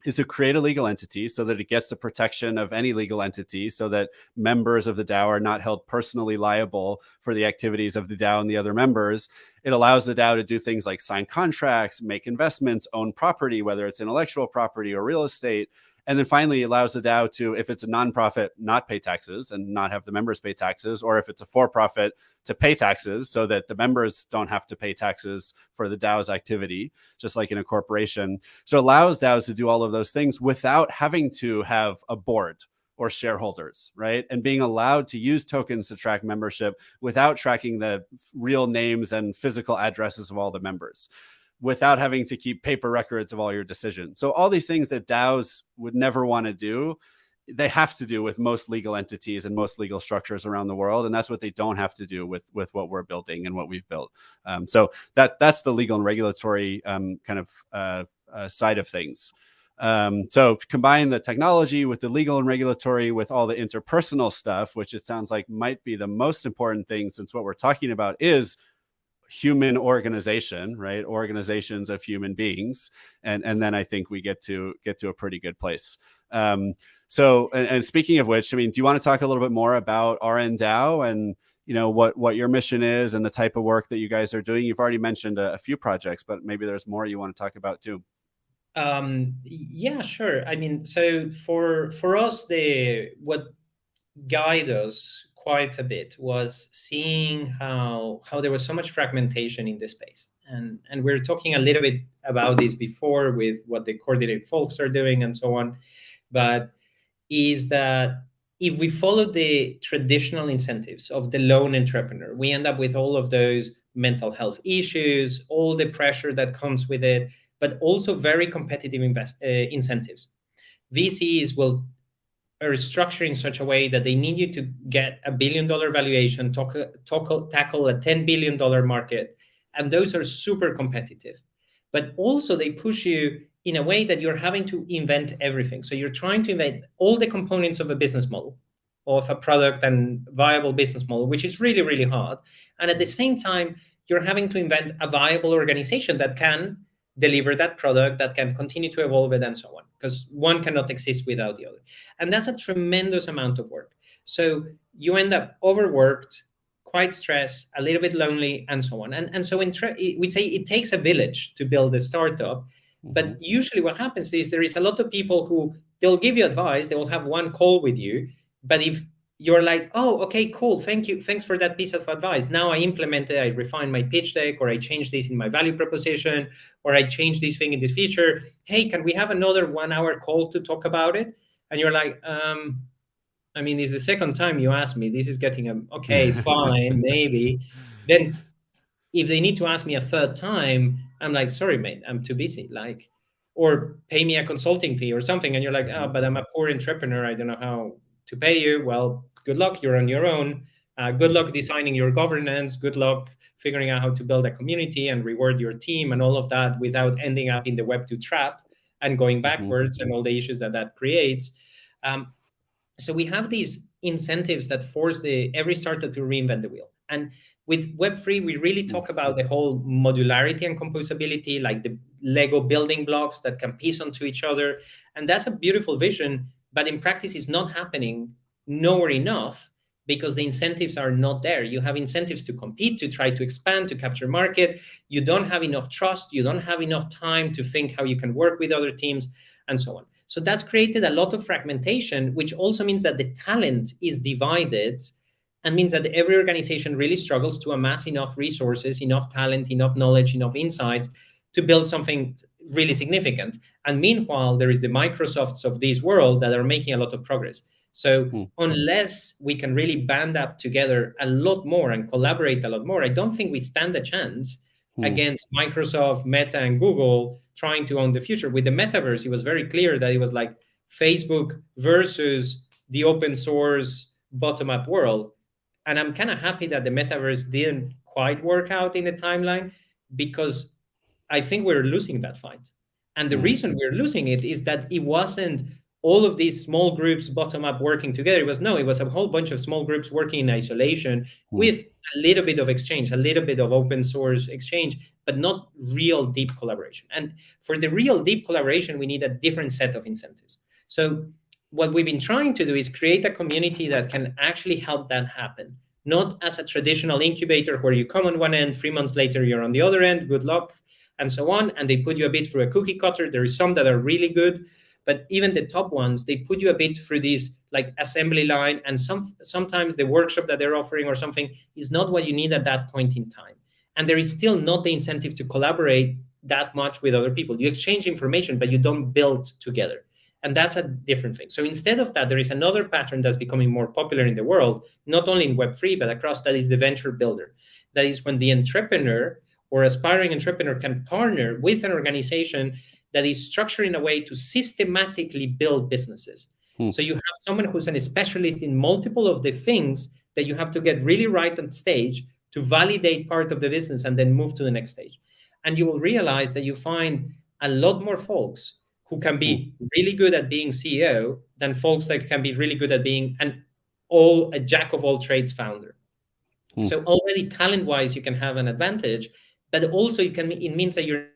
is to create a legal entity so that it gets the protection of any legal entity, so that members of the DAO are not held personally liable for the activities of the DAO and the other members. It allows the DAO to do things like sign contracts, make investments, own property, whether it's intellectual property or real estate. And then finally, it allows the DAO to, if it's a nonprofit, not pay taxes and not have the members pay taxes, or if it's a for-profit, to pay taxes so that the members don't have to pay taxes for the DAO's activity, just like in a corporation. So it allows DAOs to do all of those things without having to have a board or shareholders, right? And being allowed to use tokens to track membership without tracking the real names and physical addresses of all the members, without having to keep paper records of all your decisions. So all these things that DAOs would never want to do, they have to do with most legal entities and most legal structures around the world. And that's what they don't have to do with what we're building and what we've built. So that's the legal and regulatory side of things. So combine the technology with the legal and regulatory with all the interpersonal stuff, which it sounds like might be the most important thing, since what we're talking about is human organization, right? Organizations of human beings. And then I think we get to a pretty good place. So speaking of which, I mean, do you want to talk a little bit more about RnDAO and, what your mission is and the type of work that you guys are doing? You've already mentioned a few projects, but maybe there's more you want to talk about too. Yeah, sure. I mean, so for us, what guided us quite a bit was seeing how there was so much fragmentation in this space. And we were talking a little bit about this before with what the coordinated folks are doing and so on. But is that if we follow the traditional incentives of the lone entrepreneur, we end up with all of those mental health issues, all the pressure that comes with it, but also very competitive incentives. VCs will are structured in such a way that they need you to get $1 billion valuation, tackle a $10 billion market, and those are super competitive. But also they push you in a way that you're having to invent everything. So you're trying to invent all the components of a business model, of a product and viable business model, which is really, really hard. And at the same time, you're having to invent a viable organization that can deliver that product, that can continue to evolve it, and so on, because one cannot exist without the other. And that's a tremendous amount of work. So you end up overworked, quite stressed, a little bit lonely, and so on. And so we say it takes a village to build a startup. But usually what happens is there is a lot of people who they'll give you advice, they will have one call with you. But if you're like, oh, okay, cool, thank you, thanks for that piece of advice. Now I implement it, I refine my pitch deck, or I change this in my value proposition, or I change this thing in this feature. Hey, can we have another 1 hour call to talk about it? And you're like, I mean, it's the second time you ask me. This is getting okay, fine, maybe. Then if they need to ask me a third time, I'm like, sorry, mate, I'm too busy. Like, or pay me a consulting fee or something. And you're like, oh, but I'm a poor entrepreneur. I don't know how to pay you. Well, good luck. You're on your own. Good luck designing your governance. Good luck figuring out how to build a community and reward your team and all of that without ending up in the Web2 trap and going backwards and all the issues that creates. So we have these incentives that force every startup to reinvent the wheel. And with Web3, we really talk about the whole modularity and composability, like the Lego building blocks that can piece onto each other. And that's a beautiful vision, but in practice, it's not happening nowhere enough because the incentives are not there. You have incentives to compete, to try to expand, to capture market. You don't have enough trust. You don't have enough time to think how you can work with other teams and so on. So that's created a lot of fragmentation, which also means that the talent is divided and means that every organization really struggles to amass enough resources, enough talent, enough knowledge, enough insights to build something really significant. And meanwhile, there is the Microsofts of this world that are making a lot of progress. So unless we can really band up together a lot more and collaborate a lot more, I don't think we stand a chance against Microsoft, Meta, and Google trying to own the future. With the metaverse, it was very clear that it was like Facebook versus the open source bottom-up world. And I'm kind of happy that the metaverse didn't quite work out in the timeline because I think we're losing that fight. And the reason we're losing it is that it wasn't all of these small groups bottom-up working together. It was a whole bunch of small groups working in isolation with a little bit of exchange, a little bit of open source exchange, but not real deep collaboration. And for the real deep collaboration, we need a different set of incentives. So what we've been trying to do is create a community that can actually help that happen, not as a traditional incubator where you come on one end, 3 months later, you're on the other end, good luck, and so on. And they put you a bit through a cookie cutter. There is some that are really good, but even the top ones, they put you a bit through these like assembly line. And sometimes the workshop that they're offering or something is not what you need at that point in time. And there is still not the incentive to collaborate that much with other people. You exchange information, but you don't build together. And that's a different thing. So instead of that, there is another pattern that's becoming more popular in the world, not only in Web3, but across, that is the venture builder. That is when the entrepreneur or aspiring entrepreneur can partner with an organization that is structured in a way to systematically build businesses. So you have someone who's a specialist in multiple of the things that you have to get really right on stage to validate part of the business and then move to the next stage. And you will realize that you find a lot more folks who can be really good at being CEO than folks that can be really good at being a jack of all trades founder. So already talent-wise, you can have an advantage, but also it means that you're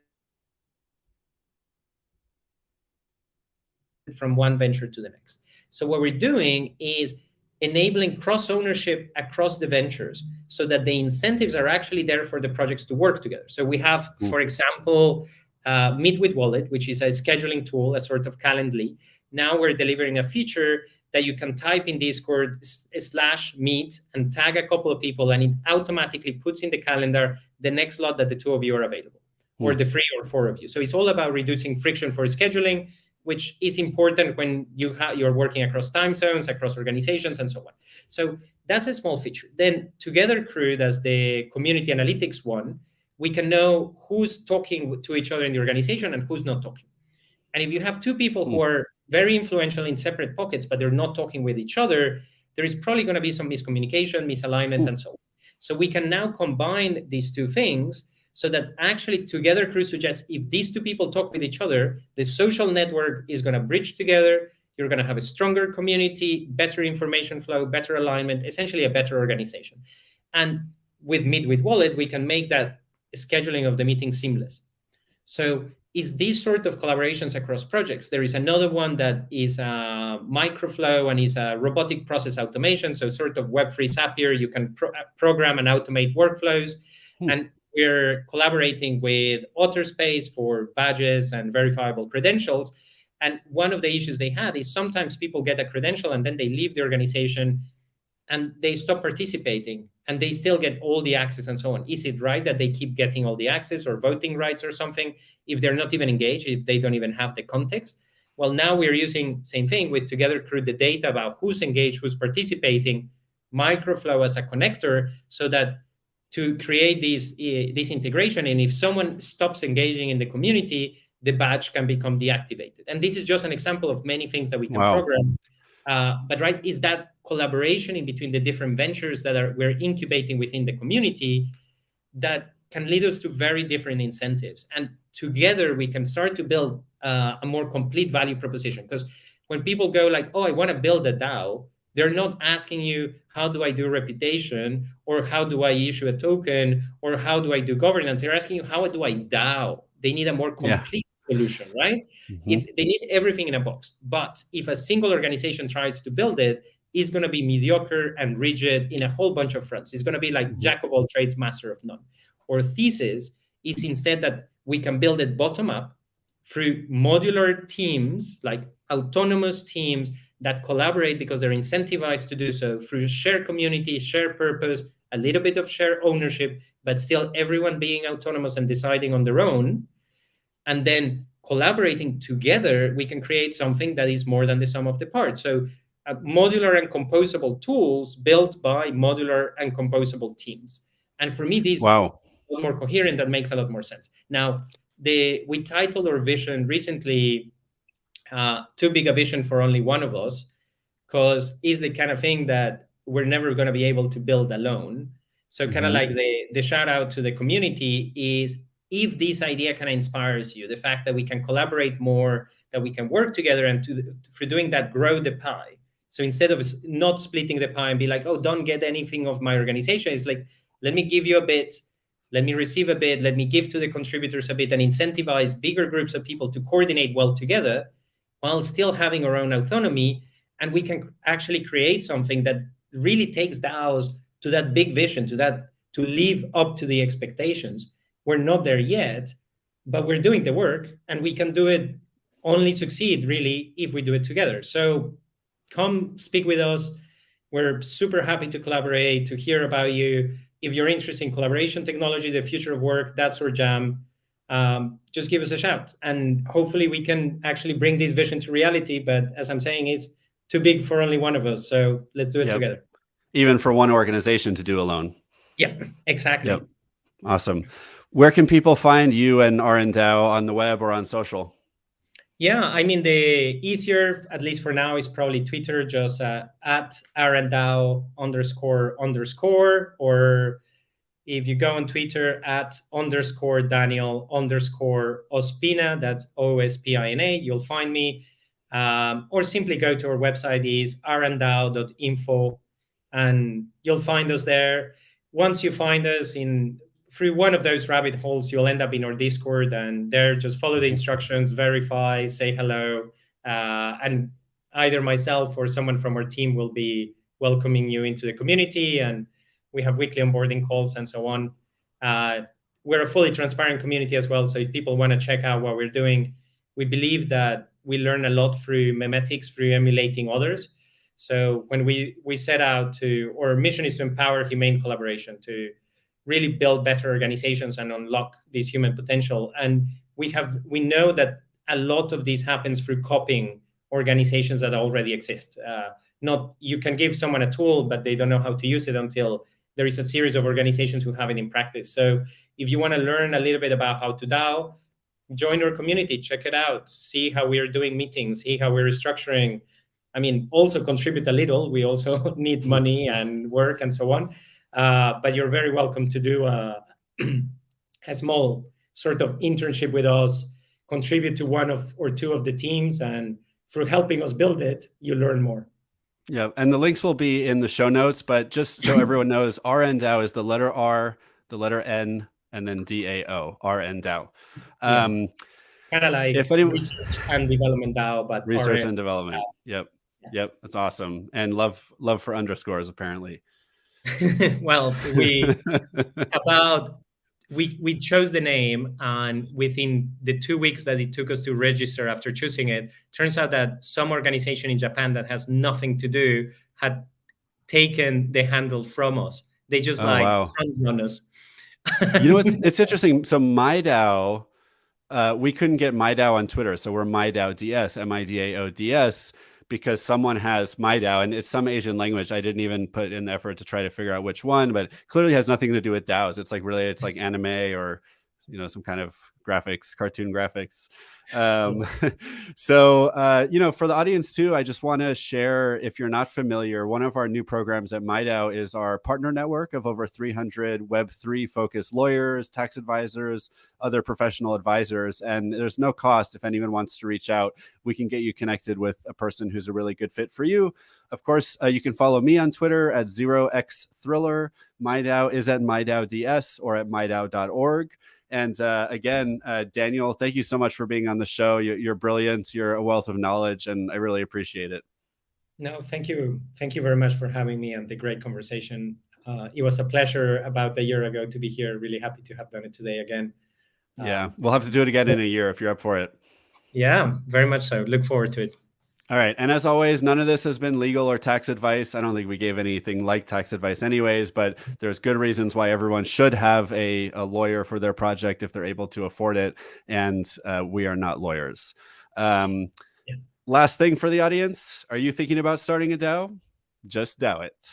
from one venture to the next. So what we're doing is enabling cross-ownership across the ventures so that the incentives are actually there for the projects to work together. So we have, for example, Meet with Wallet, which is a scheduling tool, a sort of Calendly. Now we're delivering a feature that you can type in Discord /meet and tag a couple of people, and it automatically puts in the calendar the next slot that the two of you are available, or the 3 or 4 of you. So it's all about reducing friction for scheduling, which is important when you're working across time zones, across organizations, and so on. So that's a small feature. Then Together Crew, that's the community analytics one, we can know who's talking to each other in the organization and who's not talking. And if you have two people who are very influential in separate pockets, but they're not talking with each other, there is probably going to be some miscommunication, misalignment, and so on. So we can now combine these two things so that actually together Cruz suggests if these two people talk with each other, the social network is going to bridge together. You're going to have a stronger community, better information flow, better alignment, essentially a better organization. And with Meet with Wallet, we can make that scheduling of the meeting seamless. So is these sort of collaborations across projects. There is another one that is microflow and is a robotic process automation. So sort of Web3 Zapier, you can program and automate workflows. And we're collaborating with Otterspace for badges and verifiable credentials. And one of the issues they had is sometimes people get a credential and then they leave the organization and they stop participating and they still get all the access and so on. Is it right that they keep getting all the access or voting rights or something if they're not even engaged, if they don't even have the context? Well, now we're using same thing with Together Crew, the data about who's engaged, who's participating, microflow as a connector so that to create this integration. And if someone stops engaging in the community, the badge can become deactivated. And this is just an example of many things that we can program. But right, is that collaboration in between the different ventures that we're incubating within the community that can lead us to very different incentives. And together we can start to build a more complete value proposition. Because when people go like, oh, I want to build a DAO, they're not asking you, how do I do reputation? Or how do I issue a token? Or how do I do governance? They're asking you, how do I DAO? They need a more complete solution, right? They need everything in a box. But if a single organization tries to build it, it's going to be mediocre and rigid in a whole bunch of fronts. It's going to be like jack of all trades, master of none. Or thesis is instead that we can build it bottom up through modular teams, like autonomous teams that collaborate because they're incentivized to do so through shared community, shared purpose, a little bit of shared ownership, but still everyone being autonomous and deciding on their own. And then collaborating together, we can create something that is more than the sum of the parts. So modular and composable tools built by modular and composable teams. And for me, these are a lot more coherent. That makes a lot more sense. Now, we titled our vision recently, Too Big a Vision for Only One of Us, because it's the kind of thing that we're never going to be able to build alone. So kind of like the shout out to the community is, if this idea kind of inspires you, the fact that we can collaborate more, that we can work together and for doing that, grow the pie. So instead of not splitting the pie and be like, oh, don't get anything of my organization, it's like, let me give you a bit, let me receive a bit, let me give to the contributors a bit and incentivize bigger groups of people to coordinate well together while still having our own autonomy. And we can actually create something that really takes DAOs to that big vision, to live up to the expectations. We're not there yet, but we're doing the work, and we can do it, only succeed really if we do it together. So come speak with us. We're super happy to collaborate, to hear about you. If you're interested in collaboration technology, the future of work, that's our jam. Just give us a shout, and hopefully we can actually bring this vision to reality. But as I'm saying, it's too big for only one of us. So let's do it together. Even for one organization to do alone. Yeah, exactly. Awesome. Where can people find you and RnDAO on the web or on social? Yeah, I mean, the easier, at least for now, is probably Twitter, just at RnDAO __, or if you go on Twitter at _Daniel _Ospina, that's Ospina, you'll find me. Or simply go to our website, is rndao.info, and you'll find us there. Once you find us through one of those rabbit holes, you'll end up in our Discord, and there just follow the instructions, verify, say hello, and either myself or someone from our team will be welcoming you into the community, and we have weekly onboarding calls and so on. We're a fully transparent community as well, so if people want to check out what we're doing, we believe that we learn a lot through memetics, through emulating others. So when we set out our mission is to empower humane collaboration, to really build better organizations and unlock this human potential. And we know that a lot of this happens through copying organizations that already exist. You can give someone a tool, but they don't know how to use it until there is a series of organizations who have it in practice. So if you want to learn a little bit about how to DAO, join our community, check it out, see how we are doing meetings, see how we're restructuring. I mean, also contribute a little. We also need money and work and so on. But you're very welcome to do a small sort of internship with us, contribute to one of or two of the teams, and through helping us build it, you learn more. Yeah, and the links will be in the show notes, but just so everyone knows, RnDAO is the letter R, the letter N, and then DAO, RnDAO. Kind of like if anyone, research and development DAO, but research RN and development. DAO. Yep, that's awesome. And love for underscores, apparently. Well, we chose the name, and within the 2 weeks that it took us to register after choosing it, turns out that some organization in Japan that has nothing to do had taken the handle from us. They just front run us. You know, it's interesting. So MyDAO, we couldn't get MyDAO on Twitter, so we're MyDAO DS, MIDAO DS, because someone has MyDAO, and it's some Asian language. I didn't even put in the effort to try to figure out which one, but clearly has nothing to do with DAOs. It's like related to like anime or, you know, some kind of graphics, cartoon graphics. So, you know, for the audience too, I just want to share, if you're not familiar, one of our new programs at MyDAO is our partner network of over 300 Web3 focused lawyers, tax advisors, other professional advisors. And there's no cost. If anyone wants to reach out, we can get you connected with a person who's a really good fit for you. Of course, you can follow me on Twitter at 0xthriller. MyDAO is at MyDAODS or at MyDAO.org. And again, Daniel, thank you so much for being on the show. You're brilliant. You're a wealth of knowledge, and I really appreciate it. No, thank you. Thank you very much for having me and the great conversation. It was a pleasure about a year ago to be here. Really happy to have done it today again. Yeah, we'll have to do it again in a year if you're up for it. Yeah, very much so. Look forward to it. All right. And as always, none of this has been legal or tax advice. I don't think we gave anything like tax advice anyways, but there's good reasons why everyone should have a lawyer for their project if they're able to afford it. And we are not lawyers. Last thing for the audience. Are you thinking about starting a DAO? Just DAO it.